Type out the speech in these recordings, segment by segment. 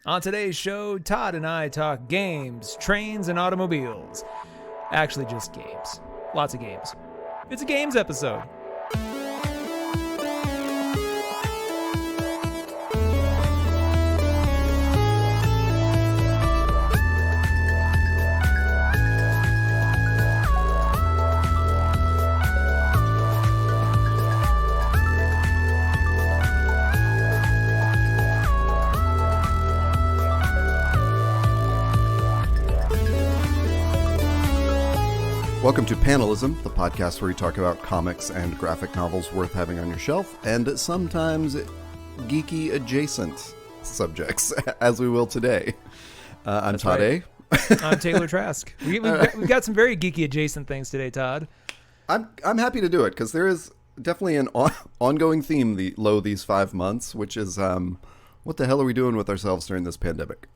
On today's show, Todd and I talk games, trains, and automobiles. Actually, just games. Lots of games. It's a games episode. Welcome to Panelism, the podcast where we talk about comics and graphic novels worth having on your shelf, and sometimes geeky adjacent subjects, as we will today. I'm Todd right. A. I'm Taylor Trask. We've got some very geeky adjacent things today, Todd. I'm happy to do it, because there is definitely an ongoing theme these 5 months, which is what the hell are we doing with ourselves during this pandemic?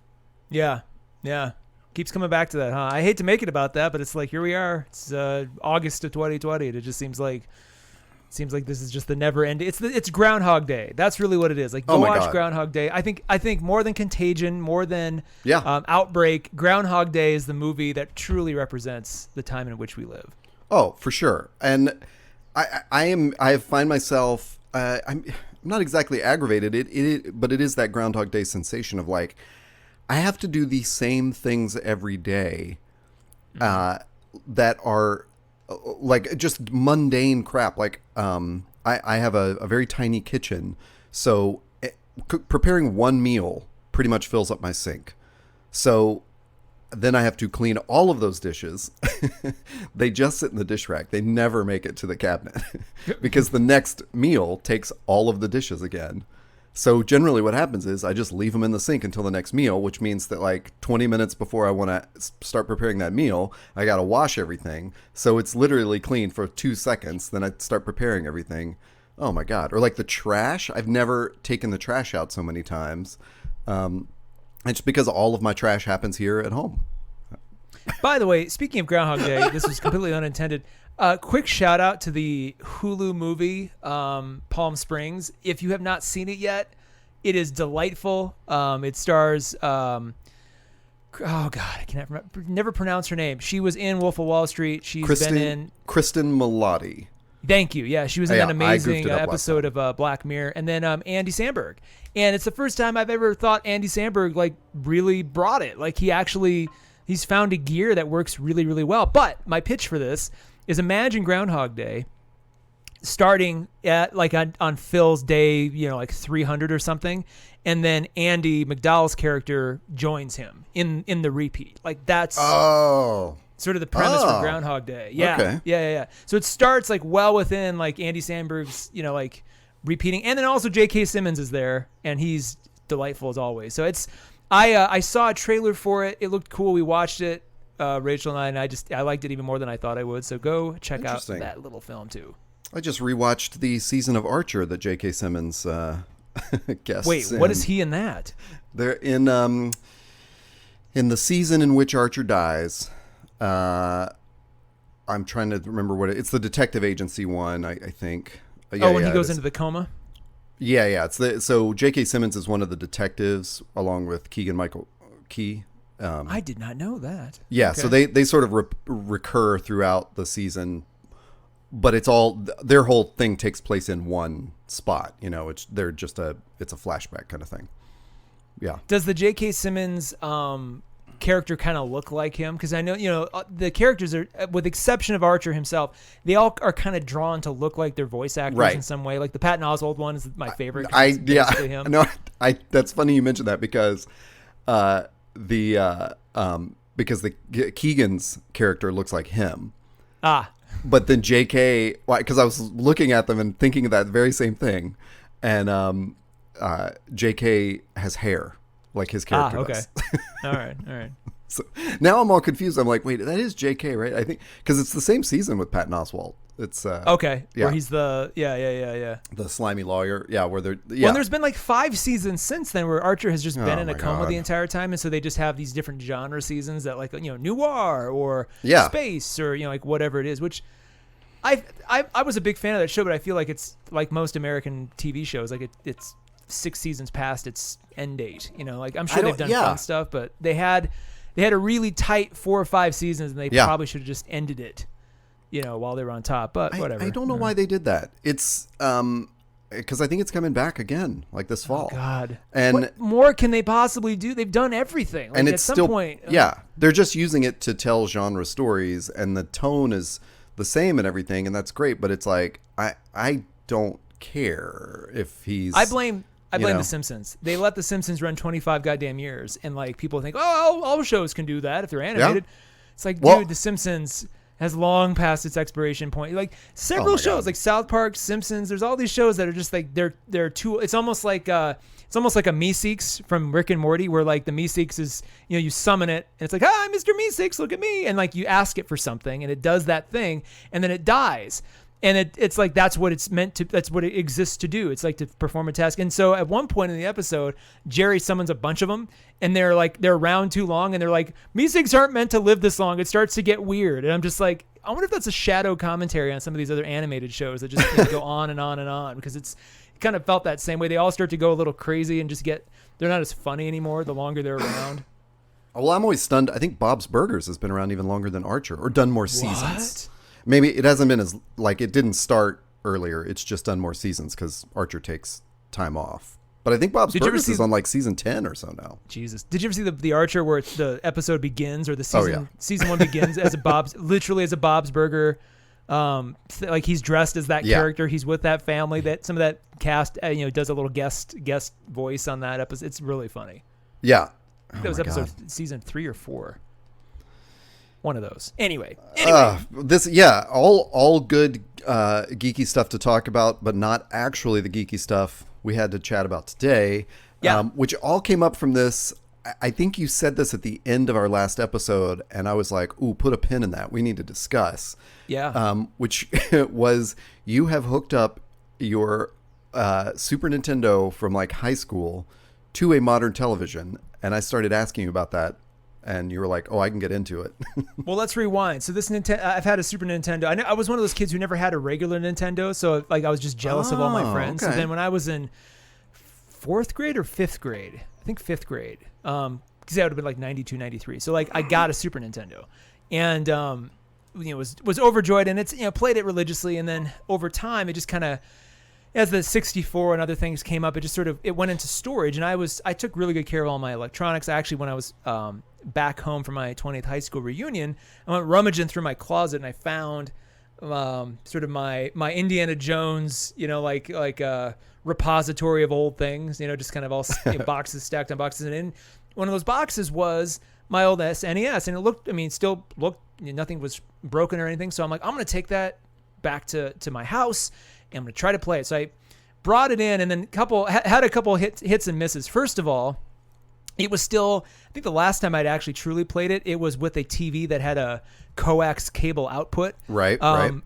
Yeah. Keeps coming back to that, huh? I hate to make it about that, but it's like, here we are. It's August of 2020. And it just seems like this is just the never ending. It's Groundhog Day. That's really what it is. Like, go watch God. Groundhog Day. I think more than Contagion, more than Outbreak, Groundhog Day is the movie that truly represents the time in which we live. Oh, for sure. And I find myself I'm not exactly aggravated. But it is that Groundhog Day sensation of like, I have to do the same things every day that are like just mundane crap. Like I have a very tiny kitchen, so preparing one meal pretty much fills up my sink. So then I have to clean all of those dishes. They just sit in the dish rack. They never make it to the cabinet because the next meal takes all of the dishes again. So generally what happens is I just leave them in the sink until the next meal, which means that like 20 minutes before I want to start preparing that meal, I got to wash everything. So it's literally clean for 2 seconds. Then I start preparing everything. Oh my God. Or like the trash. I've never taken the trash out so many times. It's because all of my trash happens here at home. By the way, speaking of Groundhog Day, this was completely unintended. Quick shout out to the Hulu movie, Palm Springs. If you have not seen it yet, it is delightful. It stars, oh God, I can never pronounce her name. She was in Wolf of Wall Street. Been in Kristen Milotti. Thank you. Yeah, she was in an amazing episode of Black Mirror. And then Andy Samberg. And it's the first time I've ever thought Andy Samberg like really brought it. Like he's found a gear that works really, really well. But my pitch for this is imagine Groundhog Day starting at like on Phil's day, like 300 or something. And then Andy McDowell's character joins him in the repeat. Like that's sort of the premise for Groundhog Day. Yeah. Okay. Yeah. So it starts like well within like Andy Samberg's, like repeating. And then also J.K. Simmons is there and he's delightful as always. So I saw a trailer for it. It looked cool. We watched it. Rachel and I liked it even more than I thought I would. So go check out that little film too. I just rewatched the season of Archer that J.K. Simmons guests. Wait, what is he in that? They're in the season in which Archer dies. I'm trying to remember it's the detective agency one, I think. When he goes into the coma. Yeah. So J.K. Simmons is one of the detectives along with Keegan-Michael Key. I did not know that. Yeah, okay. So they sort of recur throughout the season, but it's all their whole thing takes place in one spot. It's a flashback kind of thing. Yeah. Does the J.K. Simmons character kind of look like him? Because I know the characters are, with the exception of Archer himself, they all are kind of drawn to look like their voice actors in some way. Like the Patton Oswalt one is my favorite. Him. No, that's funny you mentioned that because. Because the Keegan's character looks like him. But then JK, because I was looking at them and thinking of that very same thing, and JK has hair like his character does. All right. So now I'm all confused. I'm like, wait, that is JK, right? I think because it's the same season with Patton Oswalt. It's okay. Yeah. Where he's the the slimy lawyer. Yeah, where they're Well, there's been like 5 seasons since then where Archer has just been in a coma the entire time, and so they just have these different genre seasons that like noir or space or like whatever it is. Which I was a big fan of that show, but I feel like it's like most American TV shows, like it's 6 seasons past its end date. You know, like I'm sure they've done fun stuff, but they had a really tight 4 or 5 seasons, and they probably should have just ended it, you know, while they were on top. But whatever. I don't know why they did that. It's because I think it's coming back again, like this fall. Oh, God. And what more can they possibly do? They've done everything. Like, and it's at some still, point, they're just using it to tell genre stories, and the tone is the same and everything, and that's great. But it's like I don't care if he's. I blame The Simpsons. They let The Simpsons run 25 goddamn years, and like people think, oh, all shows can do that if they're animated. Yeah. It's like, dude, The Simpsons has long passed its expiration point. Like several shows, like South Park, Simpsons. There's all these shows that are just like they're too. It's almost like a Meeseeks from Rick and Morty, where like the Meeseeks is, you know, you summon it and it's like, hi, Mr. Meeseeks, look at me, and like you ask it for something and it does that thing and then it dies. And it's like that's what it's meant to. That's what it exists to do. It's like to perform a task. And so at one point in the episode, Jerry summons a bunch of them, and they're around too long, and they're like, Meeseeks aren't meant to live this long. It starts to get weird, and I'm just like, I wonder if that's a shadow commentary on some of these other animated shows that just go on and on and on, because it kind of felt that same way. They all start to go a little crazy and just they're not as funny anymore the longer they're around. Well, I'm always stunned. I think Bob's Burgers has been around even longer than Archer, or done more seasons. What? Maybe it hasn't been as, like, it didn't start earlier. It's just done more seasons because Archer takes time off. But I think Bob's Burgers is on like season 10 or so now. Jesus. Did you ever see the Archer where the episode begins, or the season 1 begins as a Bob's Burger? Like he's dressed as that character. He's with that family. That some of that cast, does a little guest voice on that episode. It's really funny. Yeah. That was season 3 or 4. One of those. Anyway. All good geeky stuff to talk about, but not actually the geeky stuff we had to chat about today. Which all came up from this. I think you said this at the end of our last episode, and I was like, "Ooh, put a pin in that. We need to discuss." Yeah. Which was, you have hooked up your Super Nintendo from like high school to a modern television, and I started asking you about that. And you were like, "Oh, I can get into it." Well, let's rewind. So this Nintendo, I've had a Super Nintendo. I was one of those kids who never had a regular Nintendo, so like I was just jealous of all my friends. Okay. So then when I was in 4th grade or 5th grade, I think 5th grade, because that would have been like 92, 93. So like I got a Super Nintendo, and was overjoyed, and it's played it religiously, and then over time it just kind of, as the 64 and other things came up, it just it went into storage, and I took really good care of all my electronics. Actually, when I was back home for my 20th high school reunion, I went rummaging through my closet, and I found sort of my Indiana Jones, like a repository of old things, just kind of all boxes stacked on boxes. And in one of those boxes was my old SNES, and it looked, still looked, nothing was broken or anything. So I'm like, I'm going to take that back to my house, and I'm going to try to play it. So I brought it in, and then had a couple hits and misses. First of all, it was still, I think the last time I'd actually truly played it, it was with a TV that had a coax cable output. Right.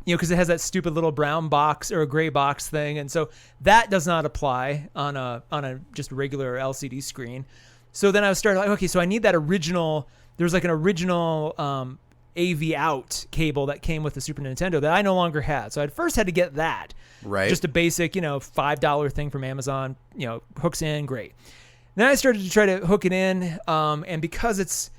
Because it has that stupid little brown box or a gray box thing. And so that does not apply on a just regular LCD screen. So then I started like, okay, so I need that original, there's like an original AV out cable that came with the Super Nintendo that I no longer had. So I first had to get that. Right. Just a basic, $5 thing from Amazon, hooks in, great. Then I started to try to hook it in, and because it's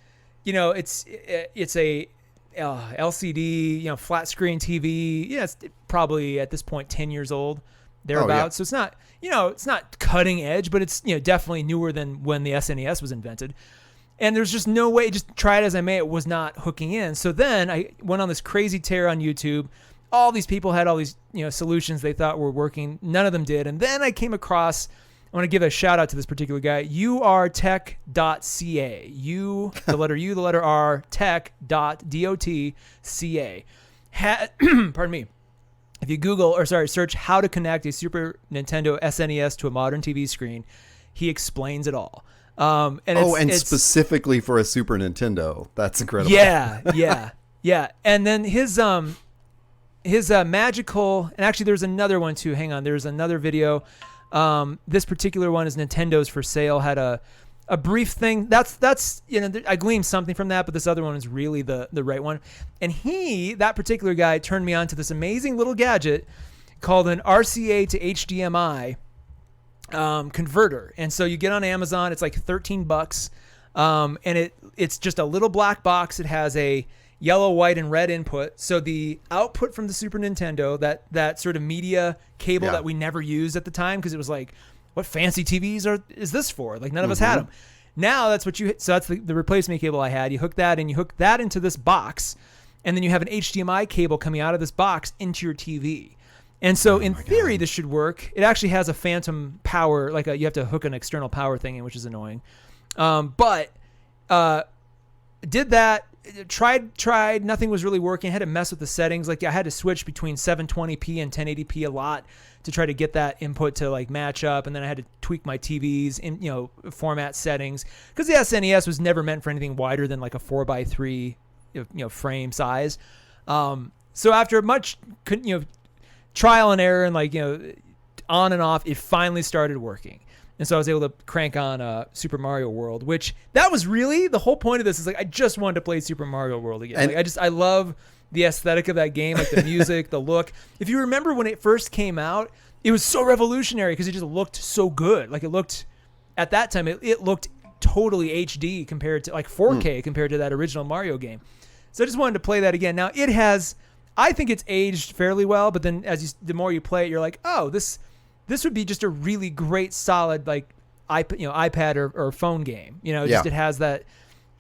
a LCD, flat screen TV. It's probably at this point 10 years old, thereabouts. So it's not, it's not cutting edge, but it's definitely newer than when the SNES was invented. And there's just no way, just try it as I may, it was not hooking in. So then I went on this crazy tear on YouTube. All these people had all these solutions they thought were working. None of them did. And then I came across, I want to give a shout out to this particular guy, urtech.ca. The letter U, the letter R, tech.dotca. Pardon me. If you search how to connect a Super Nintendo SNES to a modern TV screen, he explains it all. It's specifically for a Super Nintendo. That's incredible. Yeah. And then his magical, and actually there's another one too. Hang on, there's another video. This particular one is Nintendo's for Sale. Had a brief thing. That's I gleaned something from that, but this other one is really the right one. And that particular guy turned me on to this amazing little gadget called an RCA to HDMI converter. And so you get on Amazon, it's like $13. And it's just a little black box. It has a yellow, white, and red input. So the output from the Super Nintendo, that sort of media cable that we never used at the time, because it was like, what fancy TVs is this for? Like, none of us had them. Now that's what so that's the replacement cable I had. You hook that into this box, and then you have an HDMI cable coming out of this box into your TV. And so in theory, this should work. It actually has a phantom power, you have to hook an external power thing in, which is annoying. But did that, tried, nothing was really working. I had to mess with the settings. Like, I had to switch between 720p and 1080p a lot to try to get that input to like match up. And then I had to tweak my TV's in, format settings, because the SNES was never meant for anything wider than like a 4x3, frame size. So after much, trial and error and on and off, it finally started working. And so I was able to crank on Super Mario World, which that was really the whole point of this. Is like, I just wanted to play Super Mario World again. I love the aesthetic of that game, like the music, the look. If you remember when it first came out, it was so revolutionary because it just looked so good. Like, it looked, at that time, it looked totally HD compared to 4K compared to that original Mario game. So I just wanted to play that again. Now I think it's aged fairly well, but then the more you play it, you're like, oh, this would be just a really great, solid iPad or phone game. It has that.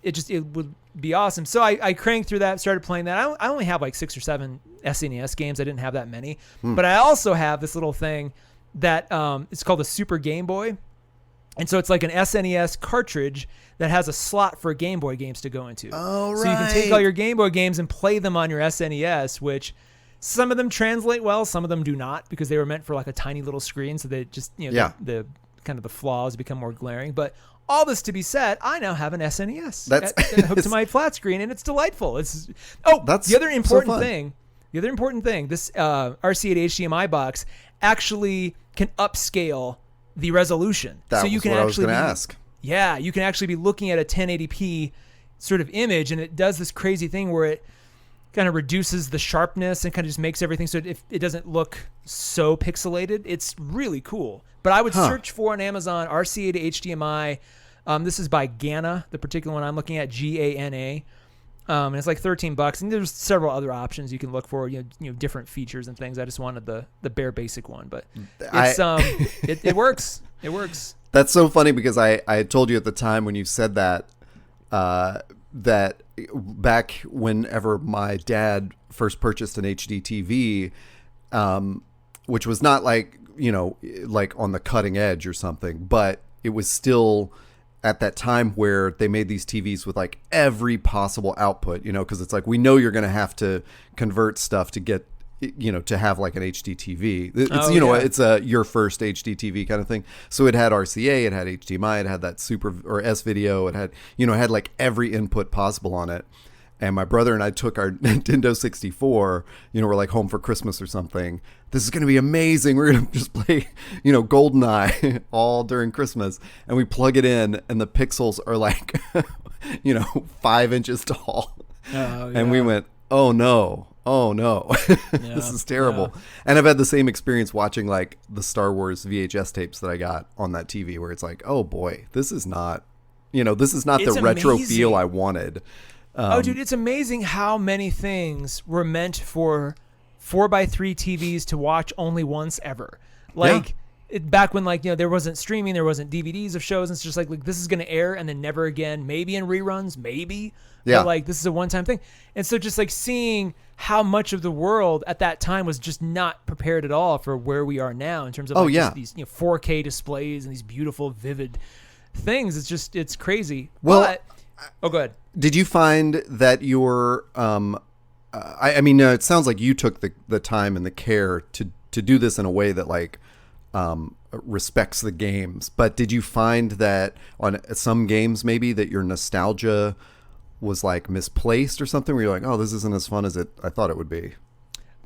It would be awesome. So I cranked through that, started playing that. I only have 6 or 7 SNES games. I didn't have that many, but I also have this little thing that it's called a Super Game Boy, and so it's like an SNES cartridge that has a slot for Game Boy games to go into. Oh, right. So you can take all your Game Boy games and play them on your SNES, which some of them translate well, some of them do not, because they were meant for a tiny little screen. So they just, the kind of the flaws become more glaring. But all this to be said, I now have an SNES hooked to my flat screen, and it's delightful. That's the other important thing. The other important thing, this RC8 HDMI box actually can upscale the resolution. So you can actually, I was going to ask. Yeah, you can actually be looking at a 1080p sort of image, and it does this crazy thing where it kind of reduces the sharpness and kind of just makes everything so it doesn't look so pixelated. It's really cool. But I would search for on Amazon RCA to HDMI. This is by Gana, the particular one I'm looking at, Gana. And it's like $13, and there's several other options you can look for, different features and things. I just wanted the bare basic one, but it's it works. It works. That's so funny because I had told you at the time when you said that that back whenever my dad first purchased an HDTV, which was not like on the cutting edge or something, but it was still at that time where they made these TVs with every possible output, because it's we know you're going to have to convert stuff to get, to have an HDTV. It's it's your first HDTV kind of thing. So it had RCA, it had HDMI, it had that Super or S video, it had, it had every input possible on it. And my brother and I took our Nintendo 64, we're home for Christmas or something. This is going to be amazing. We're going to just play, GoldenEye all during Christmas. And we plug it in and the pixels are 5 inches tall. Oh, yeah. And we went, oh no, this is terrible. Yeah. And I've had the same experience watching the Star Wars VHS tapes that I got on that TV, where it's oh boy, this is not, the retro feel I wanted. Dude, it's amazing how many things were meant for 4x3 TVs to watch only once ever. Back when there wasn't streaming, there wasn't DVDs of shows, and it's just this is going to air and then never again, maybe in reruns, maybe. Yeah. But this is a one-time thing. And so just seeing how much of the world at that time was just not prepared at all for where we are now in terms of just these 4K displays and these beautiful, vivid things. It's crazy. Well, go ahead. Did you find that your it sounds like you took the time and the care to do this in a way that respects the games, but did you find that on some games maybe that your nostalgia was misplaced or something, where you're oh, this isn't as fun as I thought it would be?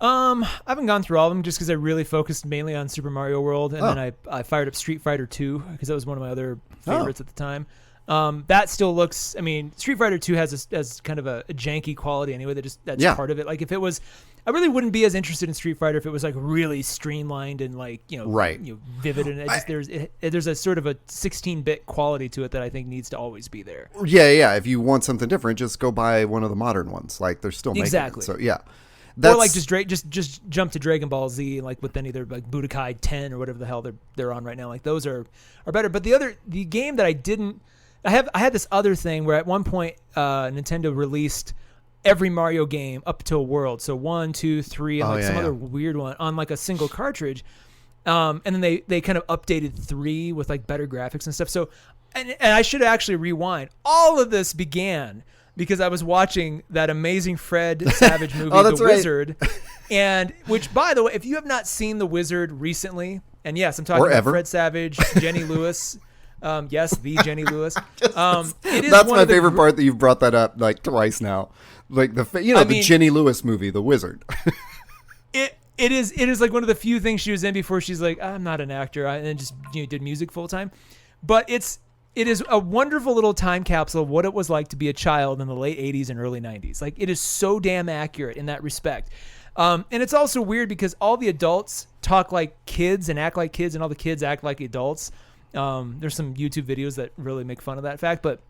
I haven't gone through all of them just because I really focused mainly on Super Mario World, and then I fired up Street Fighter 2 because that was one of my other favorites at the time. That still looks. I mean, Street Fighter 2 has kind of a janky quality anyway. That's part of it. Like if it was, I really wouldn't be as interested in Street Fighter if it was like really streamlined and like vivid. And there's a sort of a 16-bit quality to it that I think needs to always be there. Yeah. If you want something different, just go buy one of the modern ones. Like they're still making it. So yeah. Or like just jump to Dragon Ball Z, like with any other like Budokai 10 or whatever the hell they're on right now. Like those are better. But the game that I had this other thing where at one point Nintendo released every Mario game up to a world. So 1, 2, 3, and other weird one on like a single cartridge. And then they kind of updated 3 with like better graphics and stuff. So and I should actually rewind. All of this began because I was watching that amazing Fred Savage movie, The Wizard. And which, by the way, if you have not seen The Wizard recently, and yes, I'm talking about Fred Savage, Jenny Lewis. Yes, the Jenny Lewis. That's my favorite part that you've brought that up like twice now. Like the Jenny Lewis movie, The Wizard. It is like one of the few things she was in before she's like, I'm not an actor, and then just did music full time. But it is a wonderful little time capsule of what it was like to be a child in the late 80s and early 90s. Like it is so damn accurate in that respect. And it's also weird because all the adults talk like kids and act like kids, and all the kids act like adults. There's some YouTube videos that really make fun of that fact, but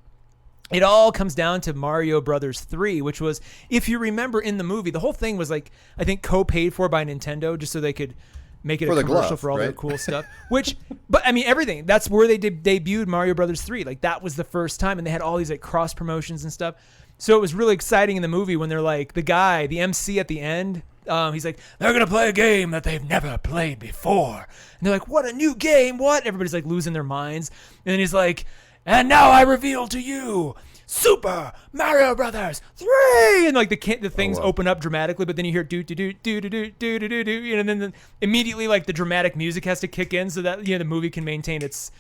it all comes down to Mario Brothers 3, which was, if you remember in the movie, the whole thing was like, I think co-paid for by Nintendo just so they could make it a commercial for all their cool stuff. But I mean, everything. That's where they debuted Mario Brothers 3. Like that was the first time, and they had all these like cross promotions and stuff. So it was really exciting in the movie when they're like, the MC at the end, he's like, they're going to play a game that they've never played before. And they're like, what, a new game? What? Everybody's like losing their minds. And then he's like, and now I reveal to you Super Mario Brothers 3. And like the things open up dramatically, but then you hear do do do do do do do do do, and then immediately like the dramatic music has to kick in so that the movie can maintain its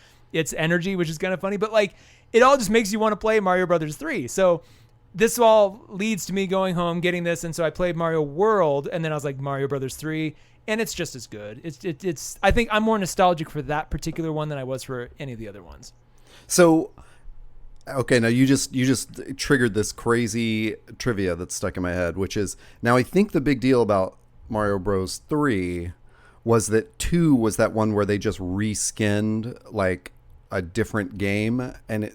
energy, which is kind of funny. But like it all just makes you want to play Mario Brothers 3. So this all leads to me going home, getting this, and so I played Mario World, and then I was like Mario Brothers 3, and it's just as good. It's I think I'm more nostalgic for that particular one than I was for any of the other ones. So, okay, now you just triggered this crazy trivia that's stuck in my head, which is, now I think the big deal about Mario Bros. 3 was that 2 was that one where they just reskinned like a different game, and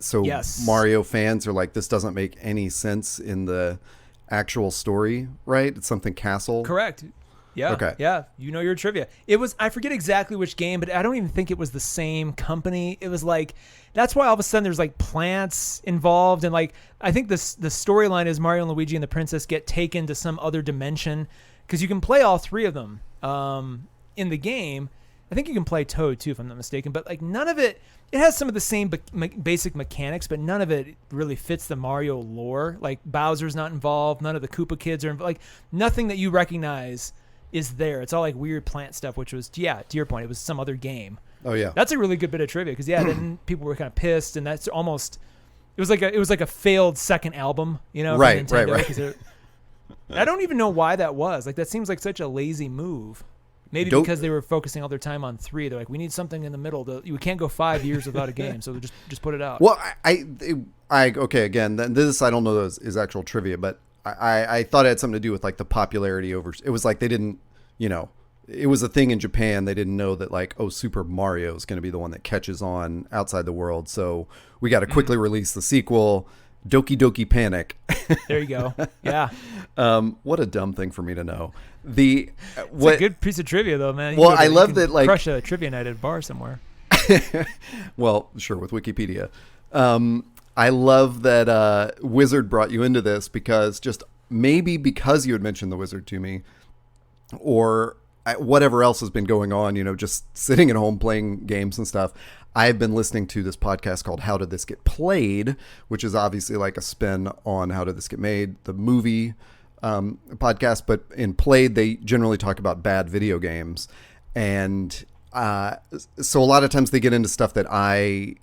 Mario fans are like, this doesn't make any sense in the actual story, right? It's something Castle. Correct. Yeah. Okay. Yeah. Your trivia. It was, I forget exactly which game, but I don't even think it was the same company. It was like, that's why all of a sudden there's like plants involved. And like, I think the storyline is Mario and Luigi and the princess get taken to some other dimension, because you can play all 3 of them in the game. I think you can play Toad too, if I'm not mistaken, but like none of it has some of the same basic mechanics, but none of it really fits the Mario lore. Like Bowser's not involved. None of the Koopa kids are involved. Like nothing that you recognize is there. It's all like weird plant stuff, which was, to your point, it was some other game. Oh yeah. That's a really good bit of trivia, because then people were kind of pissed, and that's almost, it was like a failed second album, Right. I don't even know why that was. Like that seems like such a lazy move. Maybe because they were focusing all their time on 3. They're like, we need something in the middle. We can't go 5 years without a game, so just put it out. Well, again, this I don't know is actual trivia, but I thought it had something to do with like the popularity over. It was like they didn't, it was a thing in Japan. They didn't know that like, Super Mario is going to be the one that catches on outside the world. So we got to quickly release the sequel, Doki Doki Panic. There you go. Yeah. What a dumb thing for me to know. It's a good piece of trivia though, man. I love that like crush a trivia night at a bar somewhere. Well, sure, with Wikipedia. I love that Wizard brought you into this, because maybe because you had mentioned the Wizard to me, or whatever else has been going on, just sitting at home playing games and stuff. I've been listening to this podcast called How Did This Get Played, which is obviously like a spin on How Did This Get Made, the movie podcast. But in Played, they generally talk about bad video games. And so a lot of times they get into stuff that I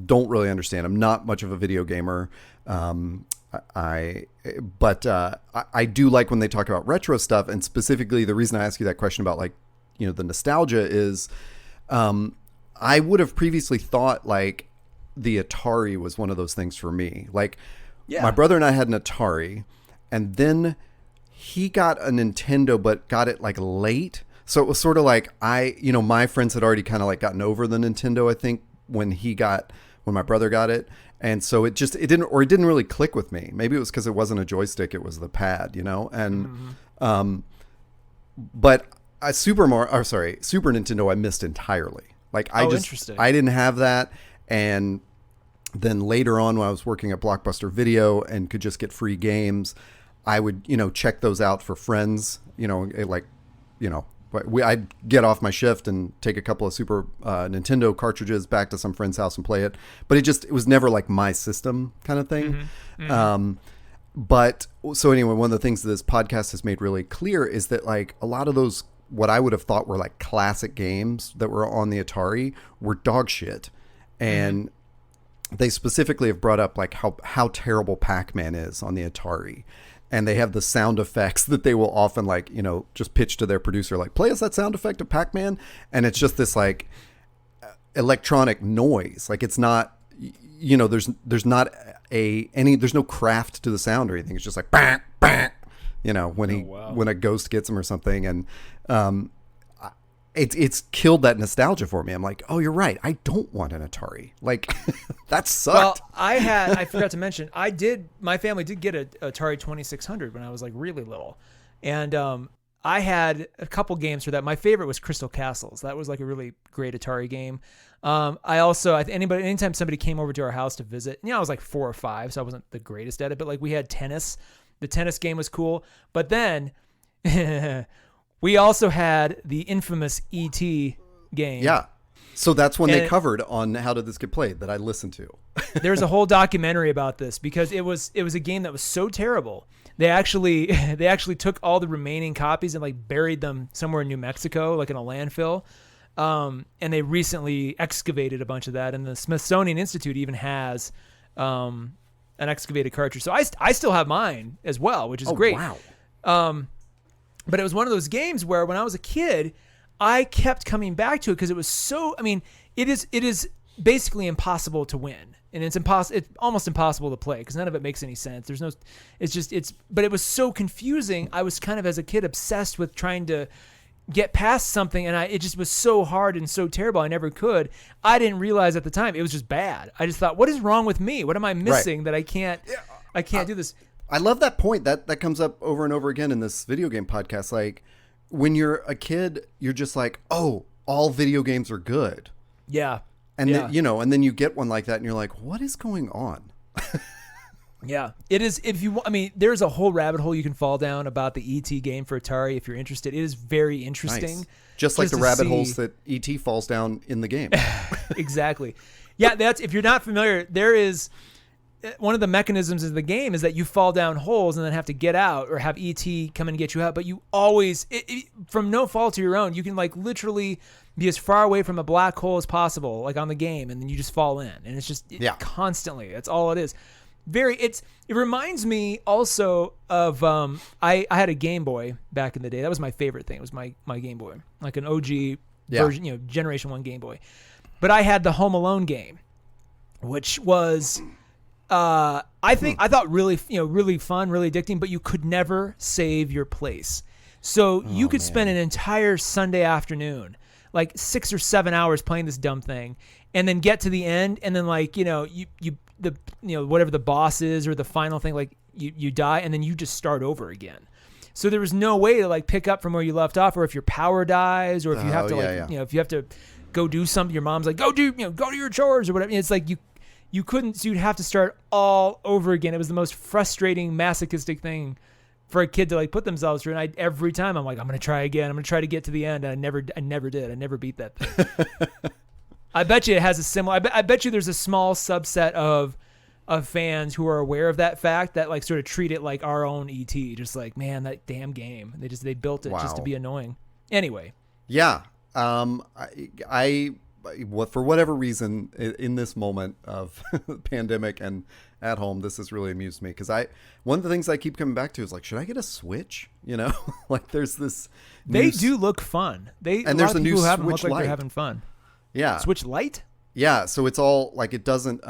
don't really understand. I'm not much of a video gamer. I do like when they talk about retro stuff. And specifically, the reason I ask you that question about like, the nostalgia is, I would have previously thought like the Atari was one of those things for me. Like, Yeah. my brother and I had an Atari, and then he got a Nintendo, but got it like late. So it was sort of like my friends had already kind of like gotten over the Nintendo, I think, when my brother got it. And so it didn't really click with me. Maybe it was because it wasn't a joystick, it was the pad, and, but Super Nintendo, I missed entirely. Like I didn't have that. And then later on, when I was working at Blockbuster Video and could just get free games, I would, check those out for friends, I'd get off my shift and take a couple of Super Nintendo cartridges back to some friend's house and play it. But it was never like my system kind of thing. But so anyway, one of the things that this podcast has made really clear is that like a lot of those, what I would have thought were like classic games that were on the Atari were dog shit. And they specifically have brought up like how terrible Pac-Man is on the Atari. And they have the sound effects that they will often like, just pitch to their producer, like, play us that sound effect of Pac-Man. And it's just this like electronic noise. Like it's not, there's not there's no craft to the sound or anything. It's just like, bang, bang, when a ghost gets him or something. And, it's killed that nostalgia for me. I'm like, oh, you're right. I don't want an Atari. Like that sucked. Well, I forgot to mention, my family did get an Atari 2600 when I was like really little. And, I had a couple games for that. My favorite was Crystal Castles. That was like a really great Atari game. Anytime somebody came over to our house to visit, I was like 4 or 5, so I wasn't the greatest at it, but like we had tennis. The tennis game was cool. But then we also had the infamous E.T. game. Yeah. So that's when they covered on How Did This Get Played that I listened to. There's a whole documentary about this because it was a game that was so terrible. They actually took all the remaining copies and like buried them somewhere in New Mexico, like in a landfill. And they recently excavated a bunch of that, and the Smithsonian Institute even has an excavated cartridge. So I still have mine as well, which is great. Wow. But it was one of those games where when I was a kid, I kept coming back to it because it was so. I mean, it is basically impossible to win, and it's almost impossible to play because none of it makes any sense. But it was so confusing. I was kind of as a kid obsessed with trying to get past something, and it just was so hard and so terrible. I never could. I didn't realize at the time it was just bad. I just thought, what is wrong with me? What am I missing that I can't do this? I love that point. That comes up over and over again in this video game podcast. Like when you're a kid, you're just like, oh, all video games are good. Yeah. And then, and then you get one like that and you're like, what is going on? Yeah, it is. There's a whole rabbit hole you can fall down about the E.T. game for Atari if you're interested. It is very interesting. Nice. Just like the rabbit holes that E.T. falls down in the game. Exactly. Yeah, if you're not familiar, there is one of the mechanisms of the game is that you fall down holes and then have to get out or have E.T. come and get you out. But you always, from no fault of your own, you can like literally be as far away from a black hole as possible, like on the game, and then you just fall in. And it's just constantly. That's all it is. It reminds me also of I had a Game Boy back in the day. That was my favorite thing. It was my Game Boy, like an OG version, Generation 1 Game Boy. But I had the Home Alone game, which was I thought really really fun, really addicting, but you could never save your place. So you could spend an entire Sunday afternoon, like 6 or 7 hours playing this dumb thing, and then get to the end, and then like whatever the boss is or the final thing, like you die and then you just start over again. So there was no way to like pick up from where you left off, or if your power dies, or if you have to if you have to go do something, your mom's like, go do your chores or whatever. It's like you couldn't, so you'd have to start all over again. It was the most frustrating, masochistic thing for a kid to like put themselves through. And every time I'm like, I'm going to try again. I'm going to try to get to the end. And I never did. I never beat that thing. I bet you it has a similar. I bet you there's a small subset of fans who are aware of that fact that like sort of treat it like our own ET, just like, man, that damn game. They built it just to be annoying. Anyway. Yeah. I for whatever reason in this moment of pandemic and at home, this has really amused me because one of the things I keep coming back to is like, should I get a Switch? Like there's this. They do look fun. There's a new Switch Lite. They're having fun. Yeah. Switch Lite? Yeah, so it's all like it doesn't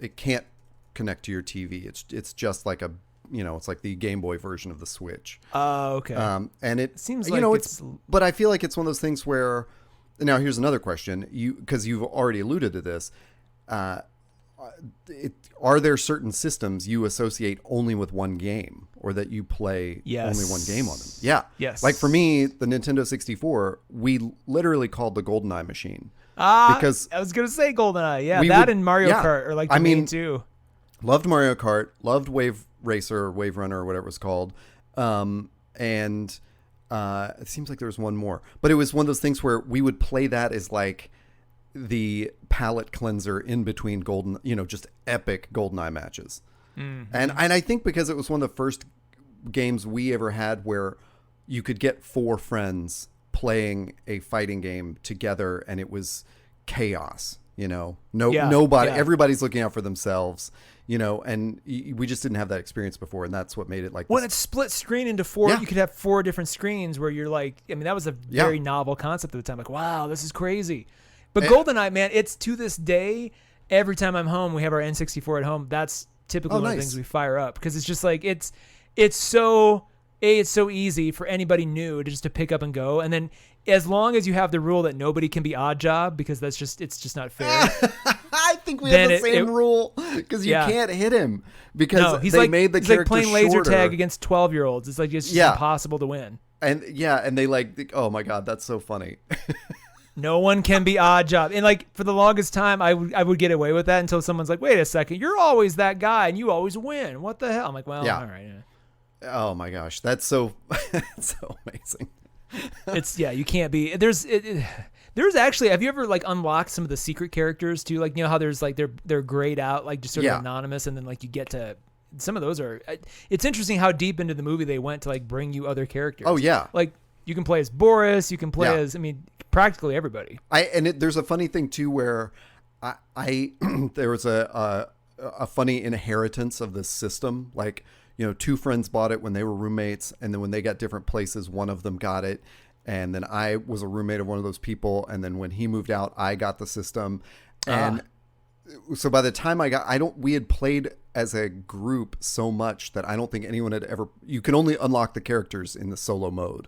it can't connect to your TV. It's just like a it's like the Game Boy version of the Switch. Oh, okay. And it seems like it's but I feel like it's one of those things where now here's another question. Because you've already alluded to this. Are there certain systems you associate only with one game or that you play only one game on them? Yeah. Yes. Like for me, the Nintendo 64, we literally called the GoldenEye machine. Because I was going to say GoldenEye. Yeah. That and Mario Kart are like the main two. Loved Mario Kart, loved Wave Racer or Wave Runner or whatever it was called. And it seems like there was one more. But it was one of those things where we would play that as like the palate cleanser in between just epic GoldenEye matches. Mm-hmm. And I think because it was one of the first games we ever had where you could get 4 friends playing a fighting game together and it was chaos, nobody, everybody's looking out for themselves, and we just didn't have that experience before. And that's what made it like when it's split screen into 4, you could have 4 different screens where you're like, that was a very novel concept at the time. Like, wow, this is crazy. But GoldenEye, man, it's to this day, every time I'm home, we have our N64 at home. That's typically one of the things we fire up because it's just like it's so easy for anybody new to just to pick up and go. And then as long as you have the rule that nobody can be odd job because it's just not fair. I think we have the same rule because you can't hit him because he's made the he's character like playing laser shorter. Tag against 12-year-olds. It's like it's just impossible to win. And they like, oh my God, that's so funny. No one can be odd job. And like for the longest time, I would get away with that until someone's like, wait a second, you're always that guy and you always win. What the hell? I'm like, well, all right. Yeah. Oh my gosh. That's so amazing. You can't be. There's actually, have you ever like unlocked some of the secret characters too? Like, how there's like, they're grayed out, like just sort of anonymous. And then like you get to, some of those are, it's interesting how deep into the movie they went to like bring you other characters. Oh yeah. Like you can play as Boris, you can play as, practically everybody. There's a funny thing too where I there was a funny inheritance of this system. Like 2 friends bought it when they were roommates, and then when they got different places, one of them got it, and then I was a roommate of one of those people, and then when he moved out, I got the system, and so by the time we had played as a group so much that I don't think anyone had ever. You can only unlock the characters in the solo mode.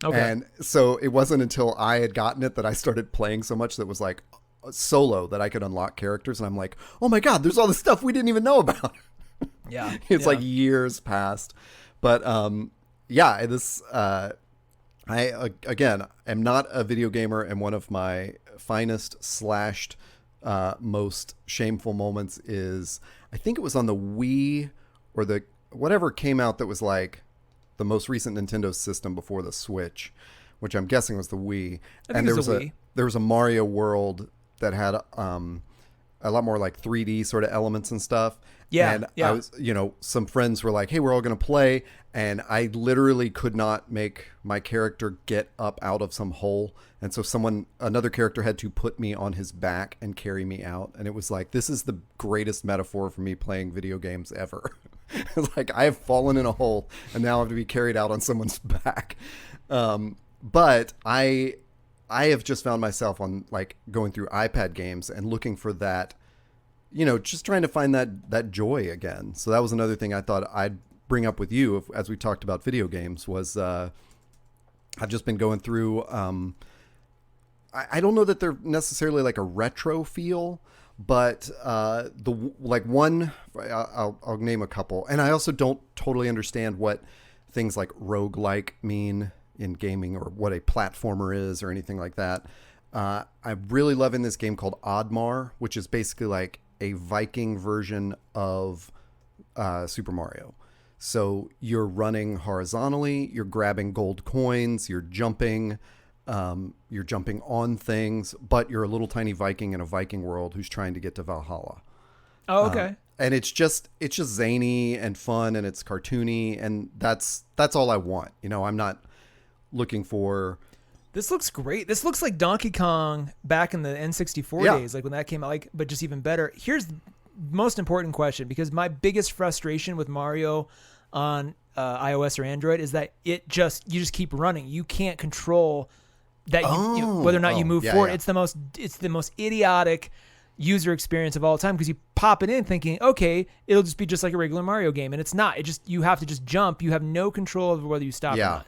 Okay. And so it wasn't until I had gotten it that I started playing so much that was like solo that I could unlock characters. And I'm like, oh my God, there's all this stuff we didn't even know about. Yeah. It's like years past. But I again am not a video gamer, and one of my finest slashed most shameful moments is, I think it was on the Wii or the whatever came out that was like the most recent Nintendo system before the Switch, which I'm guessing was the Wii. And there was a Mario World that had a lot more like 3D sort of elements and stuff. Yeah. And I was, some friends were like, hey, we're all going to play. And I literally could not make my character get up out of some hole. And so another character had to put me on his back and carry me out. And it was like, this is the greatest metaphor for me playing video games ever. It's like, I have fallen in a hole and now I have to be carried out on someone's back. But I have just found myself on like going through iPad games and looking for that, just trying to find that joy again. So that was another thing I thought I'd bring up with you as we talked about video games was, I've just been going through, I don't know that they're necessarily like a retro feel, but I'll name a couple. And I also don't totally understand what things like roguelike mean in gaming or what a platformer is or anything like that. I'm really loving this game called Oddmar, which is basically like a Viking version of Super Mario. So you're running horizontally, you're grabbing gold coins, you're jumping on things, but you're a little tiny Viking in a Viking world who's trying to get to Valhalla. Oh, okay. And it's just zany and fun, and it's cartoony, and that's all I want. I'm not looking for. This looks great. This looks like Donkey Kong back in the N64 days, like when that came out, but just even better. Here's the most important question, because my biggest frustration with Mario on iOS or Android is that you just keep running. You can't control that whether or not you move forward. Yeah. It's the most idiotic user experience of all time, because you pop it in thinking, okay, it'll just be just like a regular Mario game, and it's not. You have to just jump. You have no control over whether you stop or not.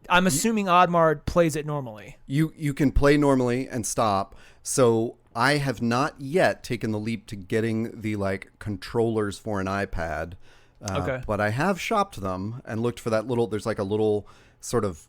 I'm assuming Oddmar plays it normally. You can play normally and stop. So I have not yet taken the leap to getting the like controllers for an iPad. Okay. But I have shopped them and looked for that little. There's like a little sort of,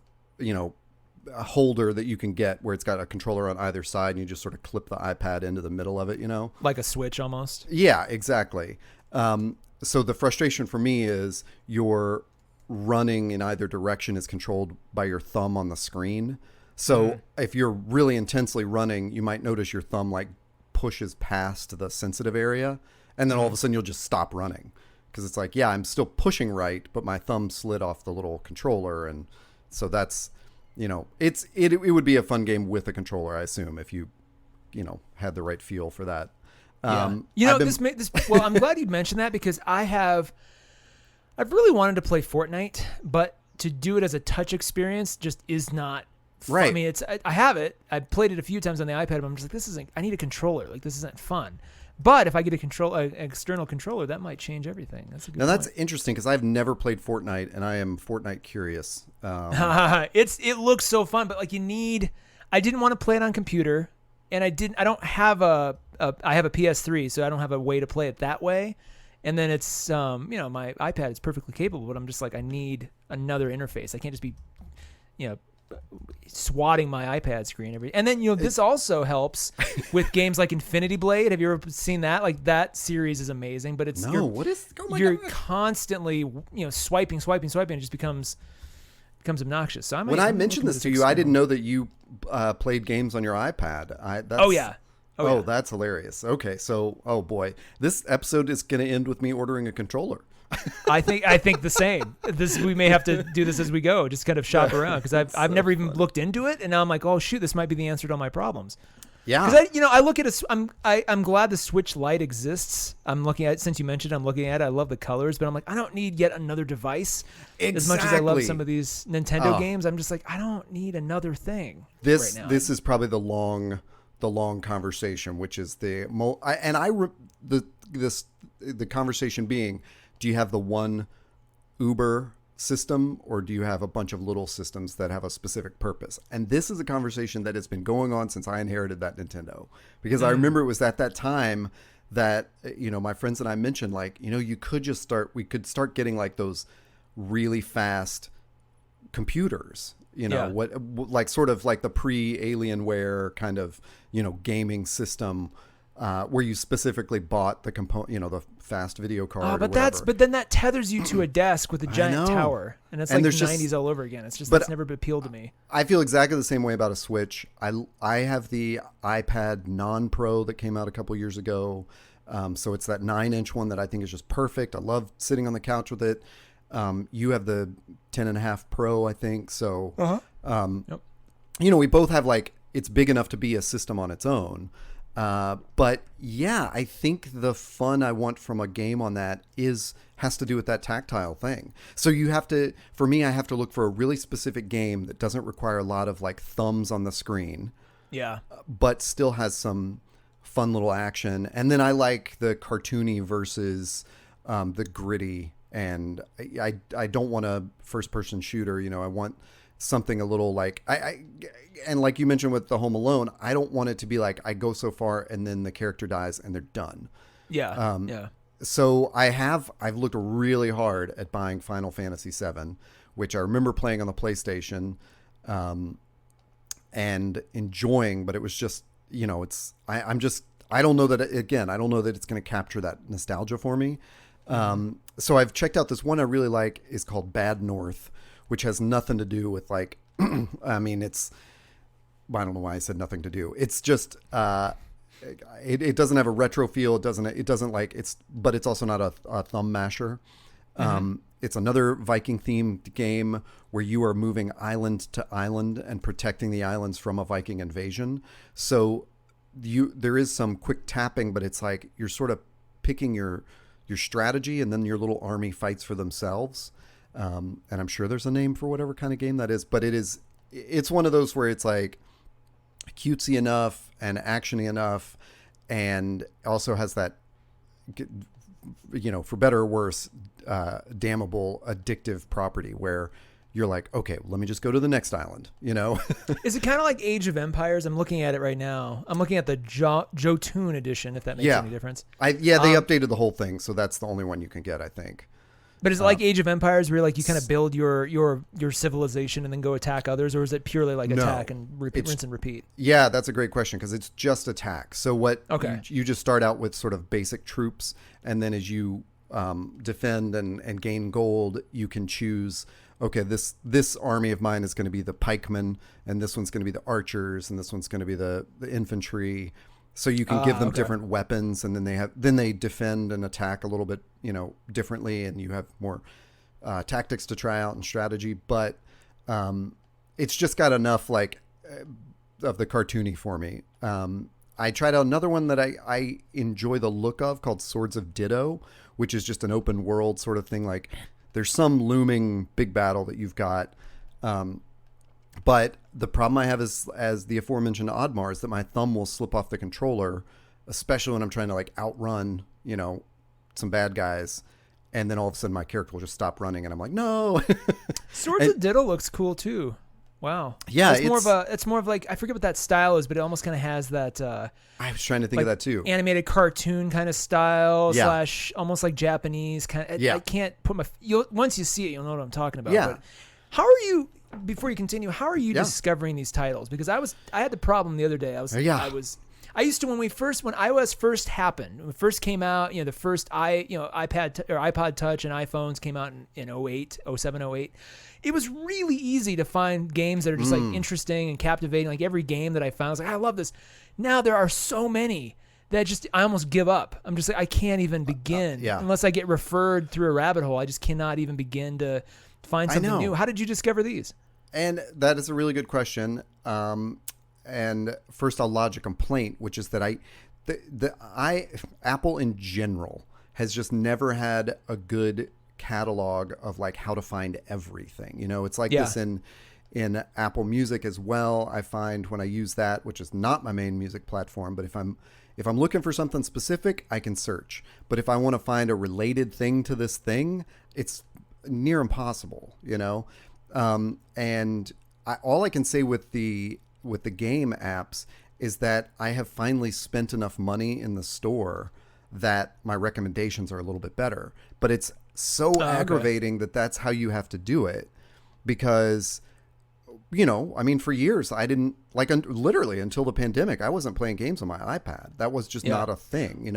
a holder that you can get where it's got a controller on either side, and you just sort of clip the iPad into the middle of it, like a Switch almost. Yeah, exactly. So the frustration for me is your running in either direction is controlled by your thumb on the screen. So if you're really intensely running, you might notice your thumb like pushes past the sensitive area, and then all of a sudden you'll just stop running because it's like, yeah, I'm still pushing right, but my thumb slid off the little controller, and so that's. It would be a fun game with a controller, I assume, if you had the right feel for that. Well, I'm glad you mentioned that, because I've really wanted to play Fortnite, but to do it as a touch experience just is not fun. Right. I mean, I have it. I've played it a few times on the iPad, but I'm just like, I need a controller. Like, this isn't fun. But if I get an external controller, that might change everything. That's a good point. That's interesting, because I've never played Fortnite, and I am Fortnite curious. It looks so fun, but like I didn't want to play it on computer, and I don't have I have a PS3, so I don't have a way to play it that way. And then it's my iPad is perfectly capable, but I'm just like, I need another interface. I can't just be swatting my iPad screen and then this also helps with games like Infinity Blade. Have you ever seen that? Like, that series is amazing, but it's you're constantly swiping, it just becomes obnoxious. So when I mentioned this to you, I didn't know that you played games on your iPad. That's hilarious. Okay, so oh boy, this episode is going to end with me ordering a controller. I think the same. We may have to do this as we go, just kind of shop around, because I've never even looked into it, and now I'm like, oh shoot, this might be the answer to all my problems. Yeah. Because I look at I'm glad the Switch Lite exists. I'm looking at it, since you mentioned it, I'm looking at it. I love the colors, but I'm like, I don't need yet another device. Exactly. As much as I love some of these Nintendo games, I'm just like, I don't need another thing. This right now. This is probably the long conversation, which is the conversation being, do you have the one Uber system, or do you have a bunch of little systems that have a specific purpose? And this is a conversation that has been going on since I inherited that Nintendo, because I remember it was at that time that my friends and I mentioned, like, we could start getting like those really fast computers, like sort of like the pre-Alienware kind of gaming system, where you specifically bought the component, the fast video card. But then that tethers you to a desk with a giant tower, and it's like the 90s all over again. It's just, that's never appealed to me. I feel exactly the same way about a Switch. I have the iPad non-Pro that came out a couple years ago, so it's that 9-inch one that I think is just perfect. I love sitting on the couch with it. You have the 10.5 Pro, I think. So, we both have, like, it's big enough to be a system on its own. But yeah, I think the fun I want from a game on that has to do with that tactile thing. So for me, I have to look for a really specific game that doesn't require a lot of like thumbs on the screen. Yeah. But still has some fun little action. And then I like the cartoony versus, the gritty, and I don't want a first person shooter. I want something a little like and like you mentioned with the Home Alone, I don't want it to be like I go so far and then the character dies and they're done. Yeah. So I've looked really hard at buying Final Fantasy VII, which I remember playing on the PlayStation, and enjoying, but it was just, I don't know that it's going to capture that nostalgia for me. So I've checked out this one I really like, is called Bad North, which has nothing to do with like, I don't know why I said nothing to do. It's just, it doesn't have a retro feel. It doesn't like but it's also not a thumb masher. It's another Viking themed game where you are moving island to island and protecting the islands from a Viking invasion. So there is some quick tapping, but it's like you're sort of picking your strategy, and then your little army fights for themselves. And I'm sure there's a name for whatever kind of game that is, but it's one of those where it's like cutesy enough and actiony enough, and also has that, for better or worse, damnable addictive property where you're like, okay, let me just go to the next island, Is it kind of like Age of Empires? I'm looking at it right now. I'm looking at the Jotun edition, if that makes any difference. They updated the whole thing, so that's the only one you can get, I think. But is it like Age of Empires where like you kind of build your civilization and then go attack others, or is it purely like attack and rinse and repeat? Yeah, that's a great question because it's just attack. So you just start out with sort of basic troops, and then as you defend and gain gold, you can choose, okay, this army of mine is going to be the pikemen, and this one's going to be the archers, and this one's going to be the infantry. So you can give them different weapons, and then they defend and attack a little bit, differently, and you have more tactics to try out and strategy. But it's just got enough of the cartoony for me. I tried out another one that I enjoy the look of called Swords of Ditto, which is just an open world sort of thing. Like there's some looming big battle that you've got. But the problem I have is, as the aforementioned Oddmar, is that my thumb will slip off the controller, especially when I'm trying to like outrun, some bad guys. And then all of a sudden my character will just stop running and I'm like, no. Swords of Ditto looks cool too. Wow. Yeah. It's more of like, I forget what that style is, but it almost kind of has that, I was trying to think of that too. Animated cartoon kind of style / almost like Japanese kind of, I can't put once you see it, you'll know what I'm talking about. Yeah. But how are you, before you continue, how are you discovering these titles? Because I had the problem the other day. I used to, when iOS first happened, when it first came out, the first iPad or iPod Touch and iPhones came out in 07, 08. It was really easy to find games that are just like interesting and captivating. Like every game that I found, I was like, I love this. Now there are so many that I almost give up. I'm just like, I can't even begin unless I get referred through a rabbit hole. I just cannot even begin to find something new. How did you discover these? And that is a really good question. And first I'll lodge a complaint, which is that Apple in general has just never had a good catalog of like how to find everything. It's like this in Apple Music as well. I find when I use that, which is not my main music platform, but if I'm looking for something specific, I can search. But if I want to find a related thing to this thing, it's near impossible, and all I can say with the game apps is that I have finally spent enough money in the store that my recommendations are a little bit better. But it's so aggravating that that's how you have to do it, because, for years I didn't literally until the pandemic, I wasn't playing games on my iPad. That was just not a thing,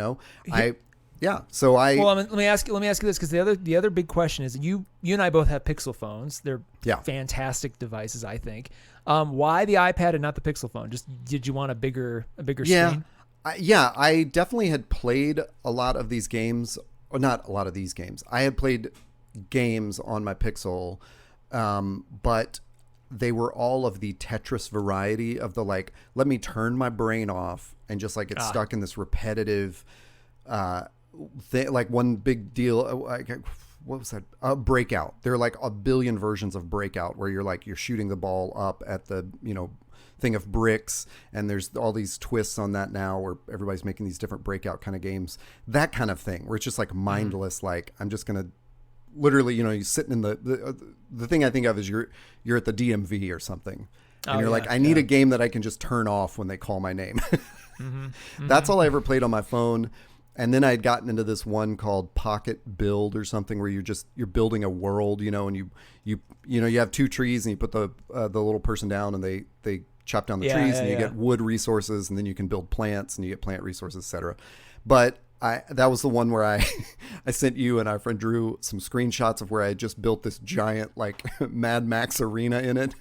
So let me ask you this, because the other big question is you and I both have Pixel phones. They're fantastic devices, I think. Why the iPad and not the Pixel phone? Just did you want a bigger screen? I definitely had played a lot of these games, or not a lot of these games. I had played games on my Pixel, but they were all of the Tetris variety of the like, let me turn my brain off and just like get stuck in this repetitive thing. Like one big deal, what was that? Breakout. There are like a billion versions of Breakout where you're shooting the ball up at the, thing of bricks, and there's all these twists on that now where everybody's making these different Breakout kind of games, that kind of thing where it's just like mindless. Like I'm just going to literally, you're sitting in the thing I think of is you're at the DMV or something. And you're like, I need a game that I can just turn off when they call my name. That's all I ever played on my phone. And then I had gotten into this one called Pocket Build or something where you're building a world, and you have two trees and you put the little person down and they chop down the trees and you get wood resources, and then you can build plants and you get plant resources, etc. But that was the one where I sent you and our friend Drew some screenshots of where I just built this giant like Mad Max arena in it,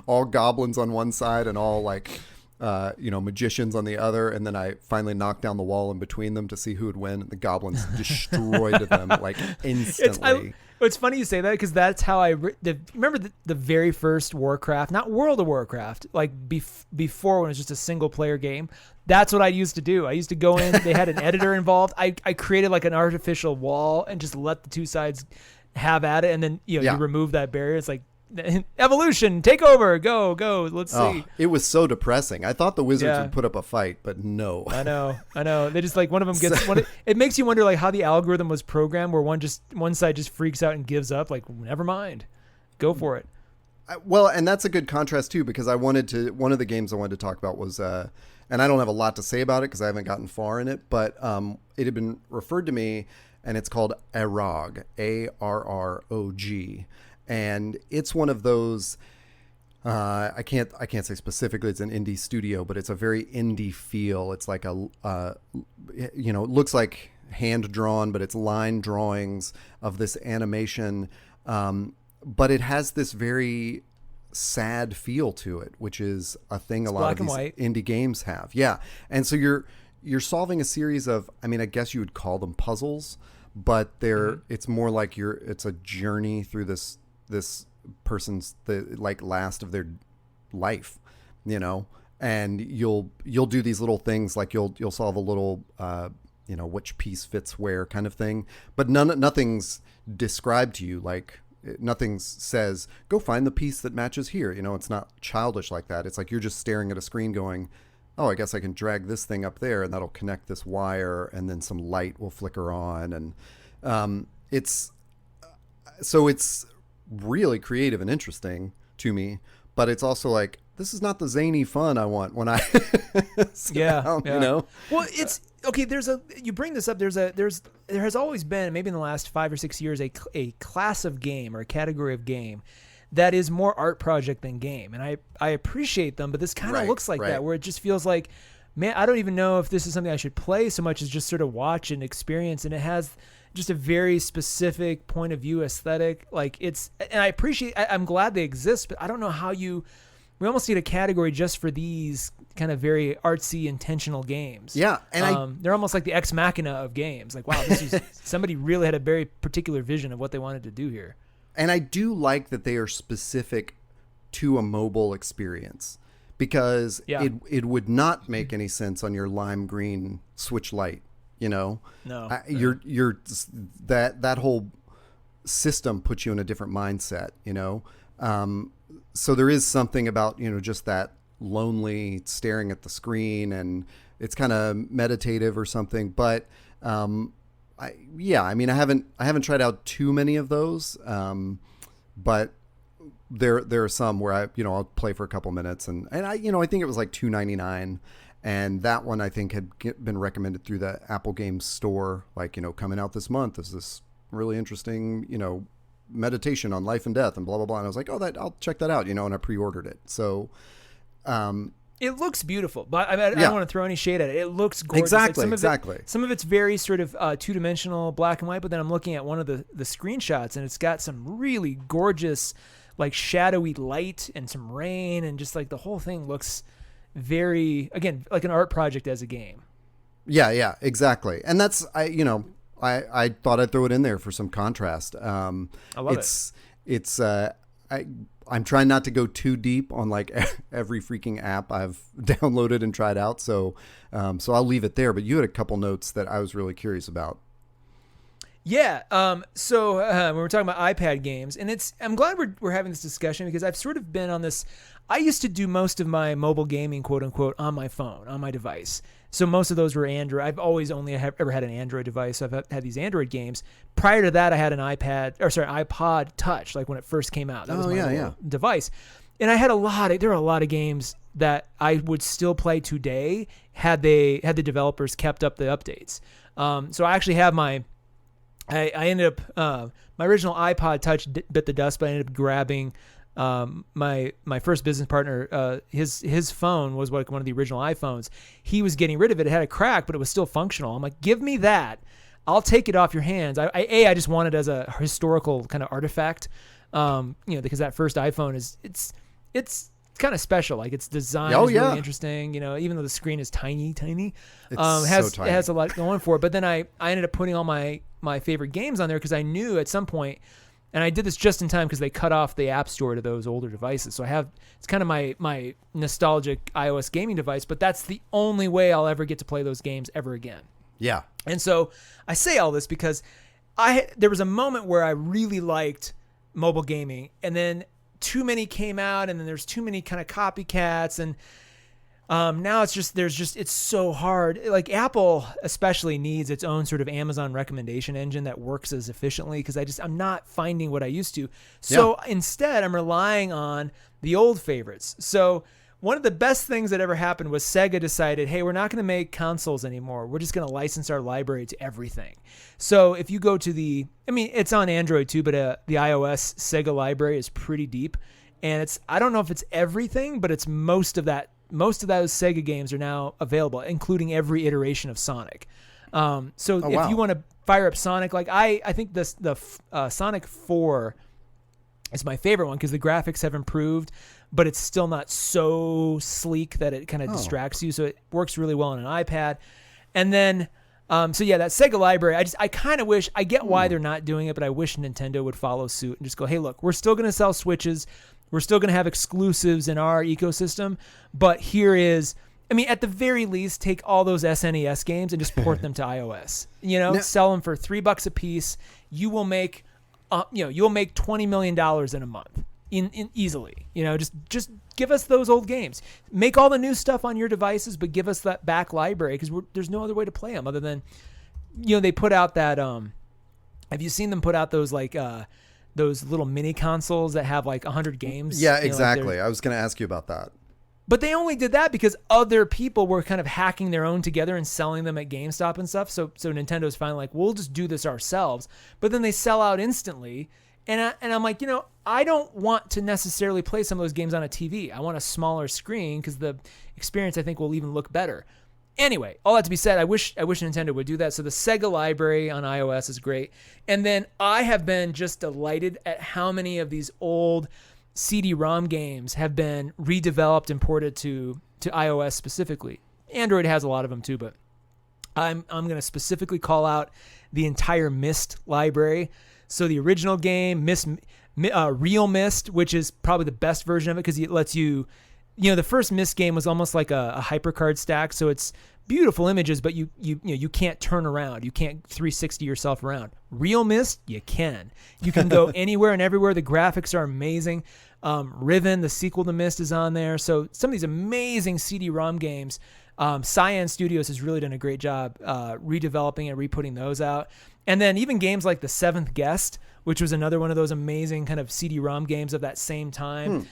all goblins on one side and all like magicians on the other, and then I finally knocked down the wall in between them to see who would win. The goblins destroyed them like instantly. It's funny you say that, because that's how remember the very first Warcraft, not World of Warcraft, like before when it was just a single player game. That's what I used to do. I used to go in, they had an editor involved. I created like an artificial wall and just let the two sides have at it, and then you remove that barrier. It's like evolution, take over, go, let's see. It was so depressing. I thought the Wizards would put up a fight, but no. I know. They just like one of them gets one. It makes you wonder like how the algorithm was programmed, where one side just freaks out and gives up. Like, never mind, go for it. Well, and that's a good contrast too, because one of the games I wanted to talk about was, and I don't have a lot to say about it because I haven't gotten far in it, but it had been referred to me, and it's called Arrog, ARROG. And it's one of those, I can't say specifically it's an indie studio, but it's a very indie feel. It's like it looks like hand drawn, but it's line drawings of this animation. But it has this very sad feel to it, which is a thing a lot of these indie games have. Yeah. And so you're solving a series of, I mean, I guess you would call them puzzles, but it's more like it's a journey through this person's last of their life, and you'll do these little things, like you'll solve a little which piece fits where kind of thing, but nothing's described to you, like nothing says go find the piece that matches here. It's not childish like that. It's like you're just staring at a screen going, oh, I guess I can drag this thing up there and that'll connect this wire, and then some light will flicker on, and it's really creative and interesting to me, but it's also like, this is not the zany fun I want when I sit down, Well, it's okay. You bring this up. There has always been, maybe in the last 5 or 6 years, a class of game or a category of game that is more art project than game. And I appreciate them, but this kind of looks like that, where it just feels like, man, I don't even know if this is something I should play so much as just sort of watch and experience. And it has just a very specific point of view aesthetic. And I appreciate, I'm glad they exist, but I don't know how we almost need a category just for these kind of very artsy, intentional games. Yeah. And they're almost like the ex machina of games. Like, wow, somebody really had a very particular vision of what they wanted to do here. And I do like that they are specific to a mobile experience, because it would not make any sense on your lime green Switch Lite. No. You're that whole system puts you in a different mindset. So there is something about just that lonely staring at the screen, and it's kind of meditative or something. But I haven't tried out too many of those, but there are some where I'll play for a couple minutes, and I think it was like $2.99. And that one, I think, had been recommended through the Apple Games Store, like, coming out this month is this really interesting, meditation on life and death and blah, blah, blah. And I was like, I'll check that out, and I pre-ordered it. So it looks beautiful, but I don't want to throw any shade at it. It looks gorgeous. Exactly. Some of it's very sort of two-dimensional black and white, but then I'm looking at one of the screenshots, and it's got some really gorgeous, like, shadowy light and some rain, and just like the whole thing looks very, again, like an art project as a game. Yeah, exactly. And that's, I thought I'd throw it in there for some contrast. I love it. I'm trying not to go too deep on like every freaking app I've downloaded and tried out. So I'll leave it there, but you had a couple notes that I was really curious about. Yeah. So when we're talking about iPad games, and I'm glad we're having this discussion, because I've sort of been on this. I used to do most of my mobile gaming, quote unquote, on my phone, on my device. So most of those were Android. I've always only ever had an Android device. So I've had these Android games. Prior to that, I had an iPod Touch, like when it first came out. That was my device. And I had there were a lot of games that I would still play today had the developers kept up the updates. So I actually have I ended up, my original iPod Touch bit the dust, but I ended up grabbing my first business partner. His phone was like one of the original iPhones. He was getting rid of it. It had a crack, but it was still functional. I'm like, give me that. I'll take it off your hands. I just want it as a historical kind of artifact, because that first iPhone it's kind of special. Like, its design is really interesting. Even though the screen is tiny, it's so tiny. It has a lot going for it. But then I ended up putting all my favorite games on there, because I knew at some point, and I did this just in time because they cut off the App Store to those older devices. So it's kind of my nostalgic iOS gaming device, but that's the only way I'll ever get to play those games ever again. Yeah. And so I say all this because there was a moment where I really liked mobile gaming, and then too many came out, and then there's too many kind of copycats, and now it's so hard. Like Apple especially needs its own sort of Amazon recommendation engine that works as efficiently, because I'm not finding what I used to. So instead, I'm relying on the old favorites. So one of the best things that ever happened was Sega decided, hey, we're not going to make consoles anymore. We're just going to license our library to everything. So if you go to it's on Android too, but the iOS Sega library is pretty deep. And I don't know if it's everything, but it's most of those Sega games are now available, including every iteration of Sonic. If you want to fire up Sonic, like I think the Sonic 4 is my favorite one because the graphics have improved, but it's still not so sleek that it kind of distracts you. So it works really well on an iPad. And then, that Sega library, I kind of wish, I get why they're not doing it, but I wish Nintendo would follow suit and just go, hey, look, we're still going to sell Switches. We're still going to have exclusives in our ecosystem, but here is, at the very least, take all those SNES games and just port them to iOS. Sell them for $3 a piece. You will make, you'll make $20 million in a month, in easily. Just give us those old games. Make all the new stuff on your devices, but give us that back library, because there's no other way to play them other than, they put out that. Have you seen them put out those those little mini consoles that have like 100 games? Yeah, exactly. I was going to ask you about that. But they only did that because other people were kind of hacking their own together and selling them at GameStop and stuff. So Nintendo's finally like, we'll just do this ourselves. But then they sell out instantly. And I'm like, I don't want to necessarily play some of those games on a TV. I want a smaller screen because the experience, I think, will even look better. Anyway, all that to be said, I wish Nintendo would do that. So the Sega library on iOS is great. And then I have been just delighted at how many of these old CD-ROM games have been redeveloped and ported to iOS specifically. Android has a lot of them too, but I'm going to specifically call out the entire Myst library. So the original game, Real Myst, which is probably the best version of it because it lets you, the first Myst game was almost like a HyperCard stack. So it's beautiful images, but you can't turn around. You can't 360 yourself around. Real Myst, you can. You can go anywhere and everywhere. The graphics are amazing. Riven, the sequel to Myst, is on there. So some of these amazing CD-ROM games, Cyan Studios has really done a great job redeveloping and re-putting those out. And then even games like The Seventh Guest, which was another one of those amazing kind of CD-ROM games of that same time.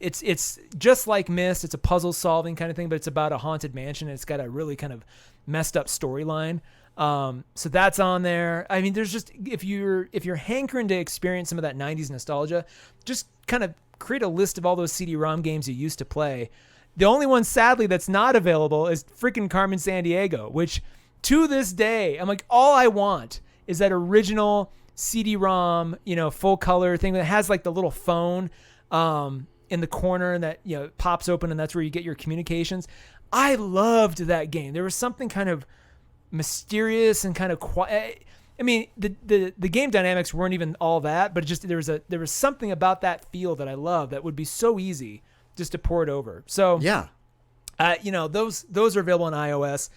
It's just like Myst. It's a puzzle solving kind of thing, but it's about a haunted mansion. And it's got a really kind of messed up storyline. So that's on there. There's just, if you're hankering to experience some of that 90s nostalgia, just kind of create a list of all those CD-ROM games you used to play. The only one, sadly, that's not available is freaking Carmen Sandiego, which to this day, I'm like, all I want is that original CD-ROM, full color thing that has like the little phone, in the corner that, pops open, and that's where you get your communications. I loved that game. There was something kind of mysterious and kind of quiet. The game dynamics weren't even all that, but just there was something about that feel that I love that would be so easy just to port over. So yeah, those are available on iOS.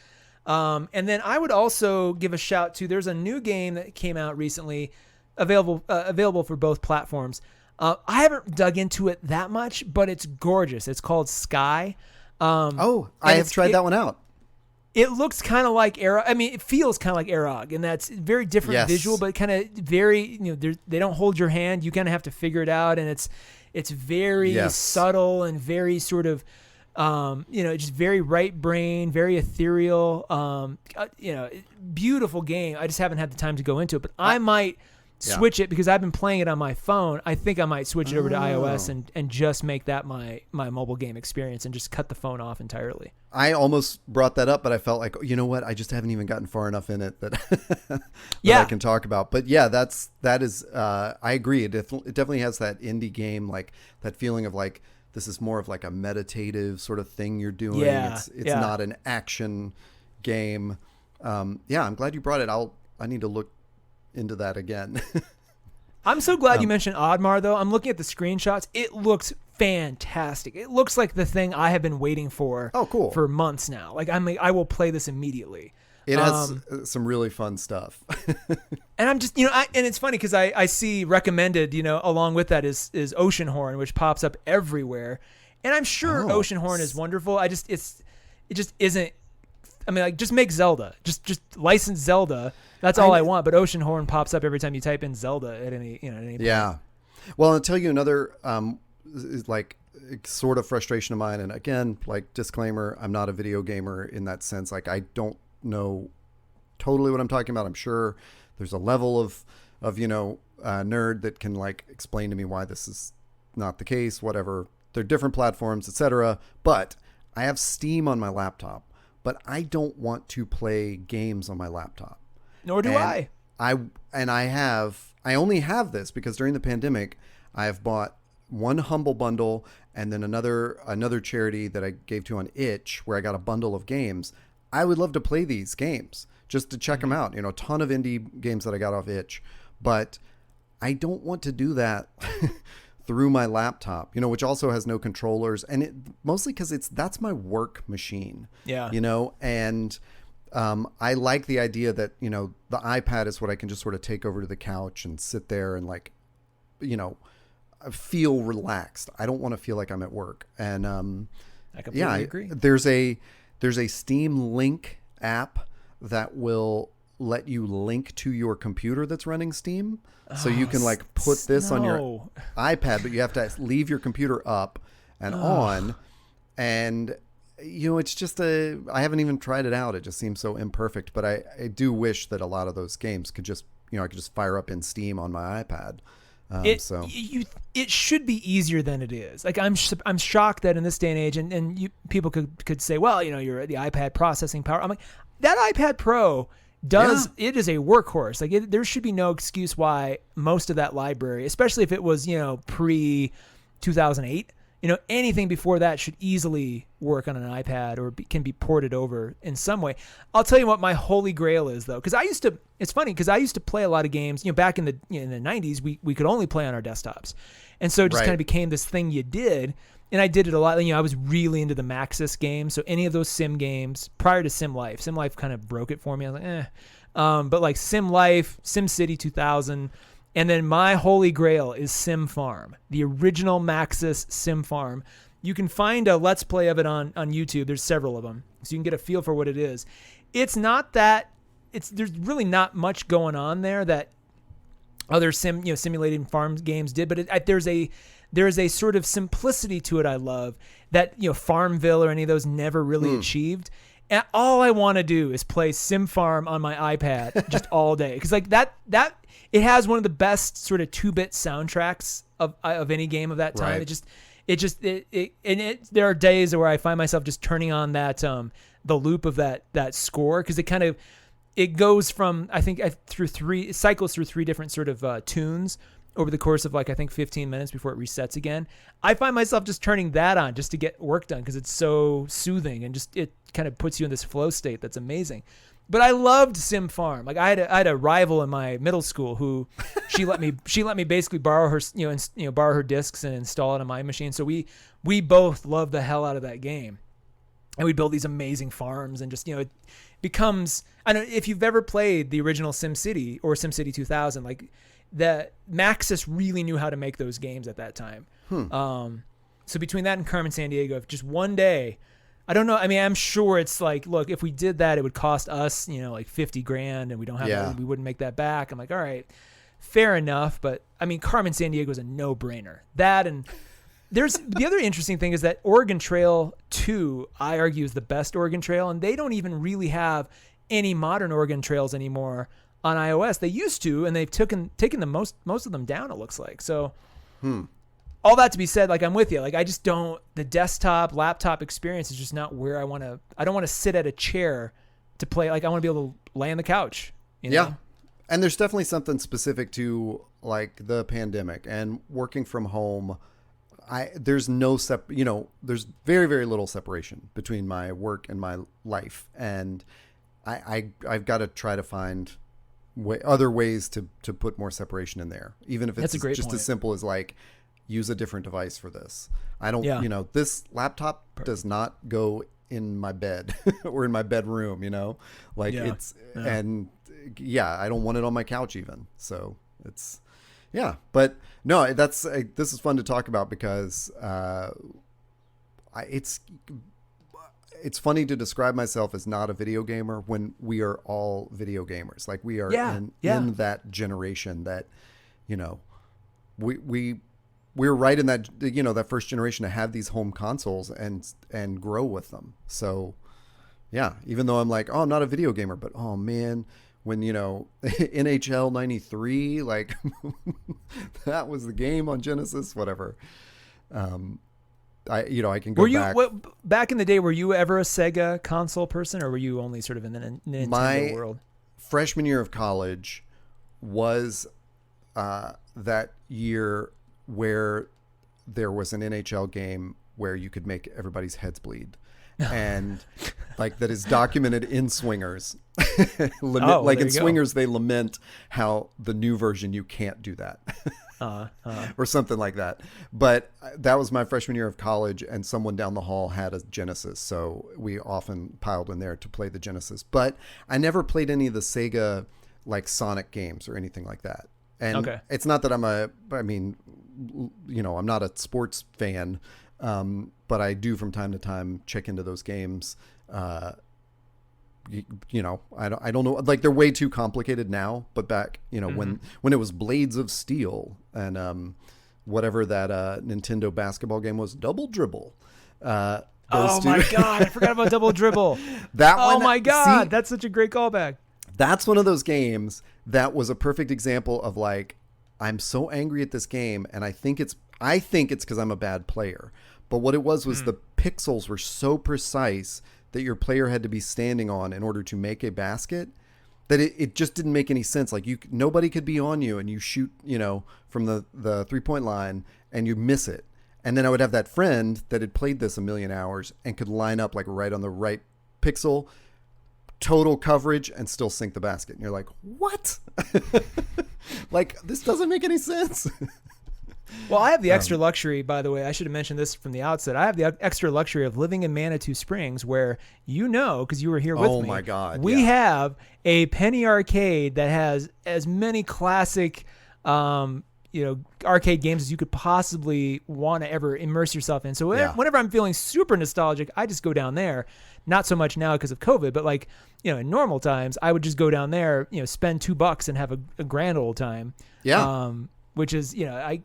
And then I would also give a shout to, there's a new game that came out recently, available for both platforms. I haven't dug into it that much, but it's gorgeous. It's called Sky. I have tried that one out. It looks kind of like it feels kind of like Arog, and that's very different visual, but kind of very, they don't hold your hand. You kind of have to figure it out, and it's very subtle and very sort of, just very right brain, very ethereal, beautiful game. I just haven't had the time to go into it, but I might switch it because I've been playing it on my phone. I think I might switch it over to iOS and just make that my mobile game experience and just cut the phone off entirely. I almost brought that up, but I felt like, you know what? I just haven't even gotten far enough in it that, I can talk about. But yeah, that is, I agree. It definitely has that indie game, like that feeling of like, this is more of like a meditative sort of thing you're doing. Yeah, it's not an action game. I'm glad you brought it. I need to look into that again. I'm so glad you mentioned Oddmar, though. I'm looking at the screenshots. It looks fantastic. It looks like the thing I have been waiting for. Oh, cool. For months now. Like I will play this immediately. It has some really fun stuff. And I'm just, and it's funny because I see recommended, along with that is Oceanhorn, which pops up everywhere. And I'm sure Oceanhorn is wonderful. It just isn't. I mean, like, just make Zelda. Just license Zelda. That's all I want. But Oceanhorn pops up every time you type in Zelda at any point. Yeah. Well, I'll tell you another like sort of frustration of mine. And again, like, disclaimer, I'm not a video gamer in that sense. Like, I don't know totally what I'm talking about. I'm sure there's a level of nerd that can like explain to me why this is not the case. Whatever. They're different platforms, etc. But I have Steam on my laptop. But I don't want to play games on my laptop. Nor do I. I only have this because during the pandemic, I have bought one Humble Bundle and then another charity that I gave to on Itch, where I got a bundle of games. I would love to play these games just to check them out. A ton of indie games that I got off Itch, but I don't want to do that through my laptop, which also has no controllers, and it mostly because that's my work machine. Yeah. And I like the idea that, the iPad is what I can just sort of take over to the couch and sit there and like, feel relaxed. I don't want to feel like I'm at work. And I completely agree. There's a Steam Link app that will let you link to your computer that's running Steam. So you can like put this on your iPad, but you have to leave your computer up and on. And, it's just I haven't even tried it out. It just seems so imperfect, but I do wish that a lot of those games could just, I could just fire up in Steam on my iPad. It should be easier than it is. Like, I'm shocked that in this day and age, and people could say, well, you're the iPad processing power. I'm like, that iPad Pro it is a workhorse. Like, there should be no excuse why most of that library, especially if it was, pre 2008, anything before that should easily work on an iPad or can be ported over in some way. I'll tell you what my holy grail is, though, because it's funny because I used to play a lot of games, back in the 90s, we could only play on our desktops. And so it just kind of became this thing you did. And I did it a lot. I was really into the Maxis games. So any of those sim games prior to Sim Life kind of broke it for me. I was like, but like Sim Life, Sim City 2000. And then my holy grail is Sim Farm, the original Maxis Sim Farm. You can find a Let's Play of it on YouTube. There's several of them. So you can get a feel for what it is. It's not that, there's really not much going on there that other simulated farm games did, but there's a sort of simplicity to it I love that, Farmville or any of those never really achieved. And all I want to do is play Sim Farm on my iPad just all day. Because like that it has one of the best sort of 2-bit soundtracks of any game of that time. Right. There are days where I find myself just turning on that the loop of that score, because it goes from it cycles through 3 different sort of tunes over the course of 15 minutes before it resets again. I find myself just turning that on just to get work done because it's so soothing and just it kind of puts you in this flow state that's amazing. But I loved Sim Farm. Like I had a rival in my middle school who she let me basically borrow her borrow her discs and install it on my machine. So we both loved the hell out of that game. And we'd build these amazing farms and just, it becomes, I don't know if you've ever played the original SimCity or SimCity 2000, like the Maxis really knew how to make those games at that time. So between that and Carmen Sandiego, if just one day, I don't know. I mean, I'm sure it's like, look, if we did that, it would cost us, like $50,000 and we don't have, we wouldn't make that back. I'm like, all right, fair enough. But I mean, Carmen Sandiego is a no brainer. That, and there's the other interesting thing is that Oregon Trail 2, I argue, is the best Oregon Trail. And they don't even really have any modern Oregon Trails anymore on iOS. They used to, and they've taken the most of them down, it looks like. So all that to be said, like, I'm with you. Like, I just don't, the desktop, laptop experience is just not where I don't want to sit at a chair to play. Like, I want to be able to lay on the couch. You know? And there's definitely something specific to like the pandemic and working from home. There's there's very, very little separation between my work and my life. And I've got to try to find other ways to put more separation in there, even if it's just point. As simple as like, use a different device for this. I don't, this laptop does not go in my bed or in my bedroom, like and I don't want it on my couch even. So it's, but no, this is fun to talk about because, it's funny to describe myself as not a video gamer when we are all video gamers. Like we are in that generation that, we're right in that, that first generation to have these home consoles and grow with them. So even though I'm like, oh, I'm not a video gamer, but oh man, when, NHL 93, like that was the game on Genesis, whatever. I can go back. Back in the day, were you ever a Sega console person, or were you only sort of in the Nintendo world? Freshman year of college was that year where there was an NHL game where you could make everybody's heads bleed. And like that is documented in Swingers. Like in Swingers, they lament how the new version, you can't do that. Or something like that. But that was my freshman year of college, and someone down the hall had a Genesis, so we often piled in there to play the Genesis. But I never played any of the Sega like Sonic games or anything like that. And it's not that I'm not a sports fan, but I do from time to time check into those games. I don't know, like they're way too complicated now, but back, when it was Blades of Steel and whatever that Nintendo basketball game was, Double Dribble. My God, I forgot about Double Dribble. My God, that's such a great callback. That's one of those games that was a perfect example of like, I'm so angry at this game, and I think it's because I'm a bad player. But what it was the pixels were so precise that your player had to be standing on in order to make a basket, that it just didn't make any sense. Like nobody could be on you and you shoot, from the 3-point line and you miss it. And then I would have that friend that had played this a million hours and could line up like right on the right pixel, total coverage, and still sink the basket. And you're like, what? Like, this doesn't make any sense. Well, I have the extra luxury, by the way. I should have mentioned this from the outset. I have the extra luxury of living in Manitou Springs, where because you were here with me. Oh my God! We have a penny arcade that has as many classic, arcade games as you could possibly want to ever immerse yourself in. So whenever I'm feeling super nostalgic, I just go down there. Not so much now because of COVID, but like, in normal times, I would just go down there, spend $2 and have a grand old time. Yeah. Which is,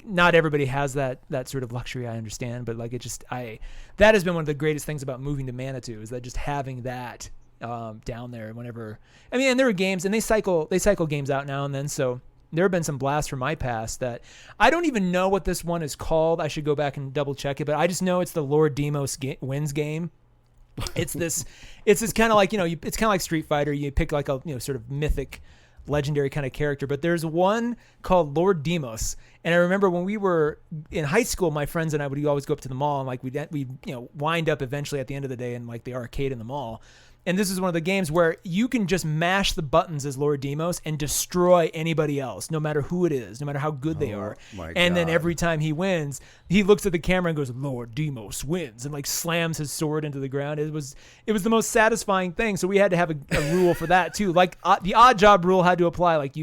not everybody has that sort of luxury, I understand, but like that has been one of the greatest things about moving to Manitou, is that just having that down there whenever, and there are games, and they cycle games out now and then. So there have been some blasts from my past that I don't even know what this one is called. I should go back and double check it, but I just know it's the Lord Demos wins game. It's this kind of like, it's kind of like Street Fighter. You pick like a, sort of mythic, legendary kind of character, but there's one called Lord Demos. And I remember when we were in high school, my friends and I would always go up to the mall, and like we'd wind up eventually at the end of the day in like the arcade in the mall. And this is one of the games where you can just mash the buttons as Lord Demos and destroy anybody else, no matter who it is, no matter how good they are. And then every time he wins, he looks at the camera and goes, Lord Demos wins, and like slams his sword into the ground. It was the most satisfying thing. So we had to have a rule for that too. Like the odd job rule had to apply. Like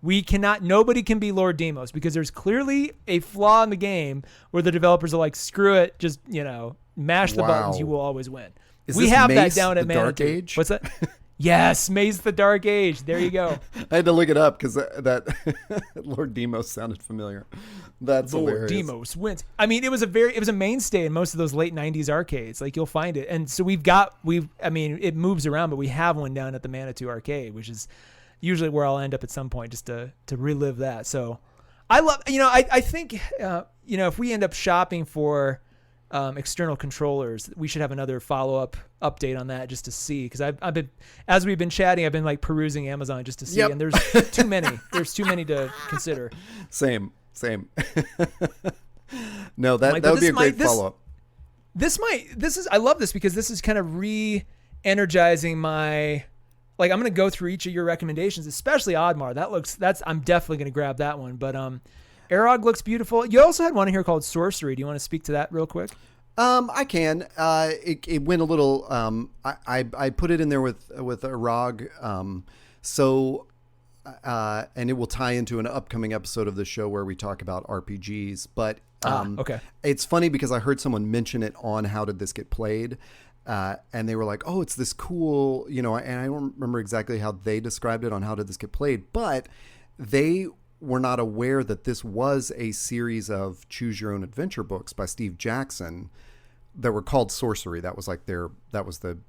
nobody can be Lord Demos, because there's clearly a flaw in the game where the developers are like, screw it, just, mash the buttons, you will always win. We have Maze, that down at Manitou. Dark Age? What's that? Yes, Maze the Dark Age. There you go. I had to look it up because that Lord Demos sounded familiar. That's Lord hilarious. Demos wins. It was a mainstay in most of those late 90s arcades. Like, you'll find it. And so it moves around, but we have one down at the Manitou Arcade, which is usually where I'll end up at some point, just to relive that. So I love, I think, if we end up shopping for external controllers, we should have another follow-up update on that, just to see, because I've been, as we've been chatting, I've been like perusing Amazon just to see, and there's too many to consider. Same. No, that would be a great follow-up. I love this, because this is kind of re-energizing my, like, I'm going to go through each of your recommendations, especially Oddmar. I'm definitely going to grab that one, but Arog looks beautiful. You also had one here called Sorcery. Do you want to speak to that real quick? I can. It went a little. I put it in there with a ROG. So and it will tie into an upcoming episode of the show where we talk about RPGs. But okay. It's funny because I heard someone mention it on How Did This Get Played? And they were like, oh, it's this cool, and I don't remember exactly how they described it on How Did This Get Played, but they were not aware that this was a series of choose your own adventure books by Steve Jackson that were called Sorcery. That was like that was the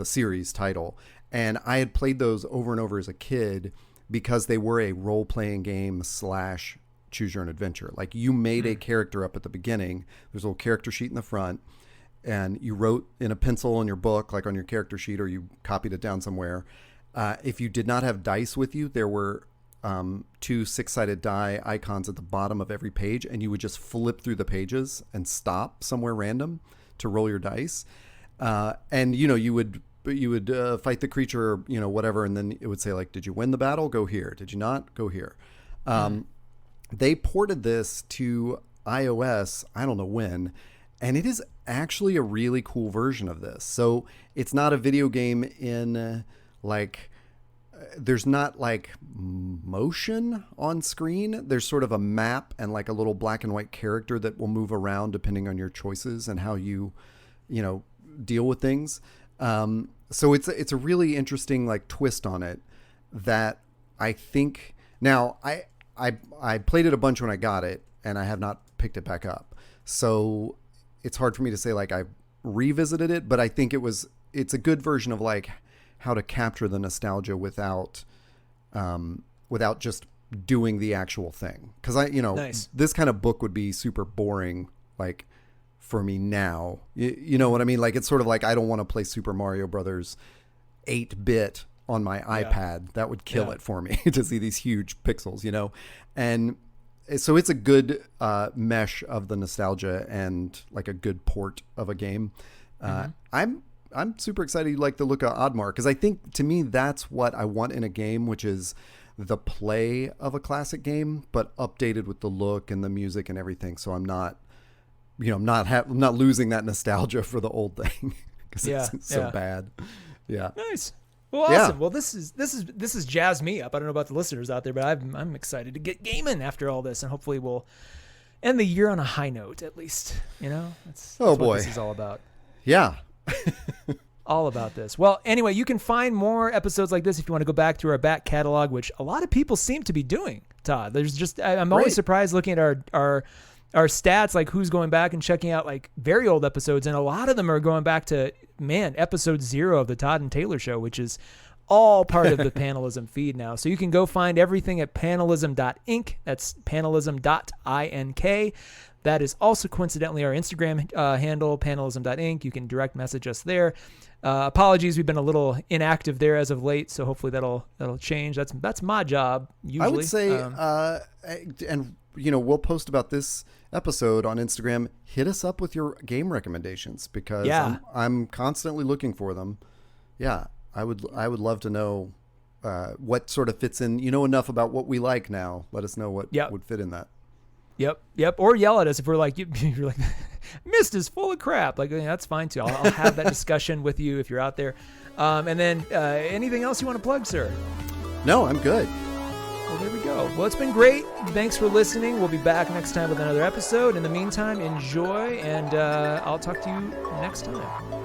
series title. And I had played those over and over as a kid because they were a role-playing game / choose your own adventure. Like you made a character up at the beginning. There's a little character sheet in the front, and you wrote in a pencil in your book, like on your character sheet, or you copied it down somewhere. If you did not have dice with you, there were 2 6-sided die icons at the bottom of every page, and you would just flip through the pages and stop somewhere random to roll your dice. And you would fight the creature, or, whatever, and then it would say like, did you win the battle? Go here. Did you not? Go here. They ported this to iOS, I don't know when, and it is actually a really cool version of this. So it's not a video game in there's not like motion on screen. There's sort of a map and like a little black and white character that will move around depending on your choices and how you deal with things. So it's a really interesting like twist on it that I think now I played it a bunch when I got it and I have not picked it back up. So it's hard for me to say like I revisited it, but I think it's a good version of like how to capture the nostalgia without just doing the actual thing. Cause Nice. This kind of book would be super boring. Like for me now, you know what I mean? Like, it's sort of like, I don't want to play Super Mario Brothers 8-bit on my iPad. That would kill it for me to see these huge pixels, and so it's a good mesh of the nostalgia and like a good port of a game. I'm super excited you like the look of Oddmar, because I think to me that's what I want in a game, which is the play of a classic game, but updated with the look and the music and everything. So I'm not, I'm not losing that nostalgia for the old thing because it's so bad. Yeah. Nice. Well, awesome. Yeah. Well, this is jazzed me up. I don't know about the listeners out there, but I'm excited to get gaming after all this, and hopefully we'll end the year on a high note at least. That's boy, what this is all about. Yeah. All about this. Well, anyway, you can find more episodes like this if you want to go back through our back catalog, which a lot of people seem to be doing, Todd. There's just, I'm always surprised looking at our stats, like who's going back and checking out like very old episodes. And a lot of them are going back to, episode 0 of the Todd and Taylor Show, which is all part of the Panelism feed now. So you can go find everything at panelism.inc. That's panelism.ink. That is also coincidentally our Instagram handle, panelism.inc. You can direct message us there. Apologies, we've been a little inactive there as of late, so hopefully that'll change. That's my job usually. I would say, and we'll post about this episode on Instagram. Hit us up with your game recommendations, because I'm constantly looking for them. Yeah, I would love to know what sort of fits in. Enough about what we like now. Let us know what would fit in that. Yep. Or yell at us if we're like, you're like, Mist is full of crap. Like, that's fine too. I'll have that discussion with you if you're out there. And then anything else you want to plug, sir? No, I'm good. Well, there we go. Well, it's been great. Thanks for listening. We'll be back next time with another episode. In the meantime, enjoy, and I'll talk to you next time.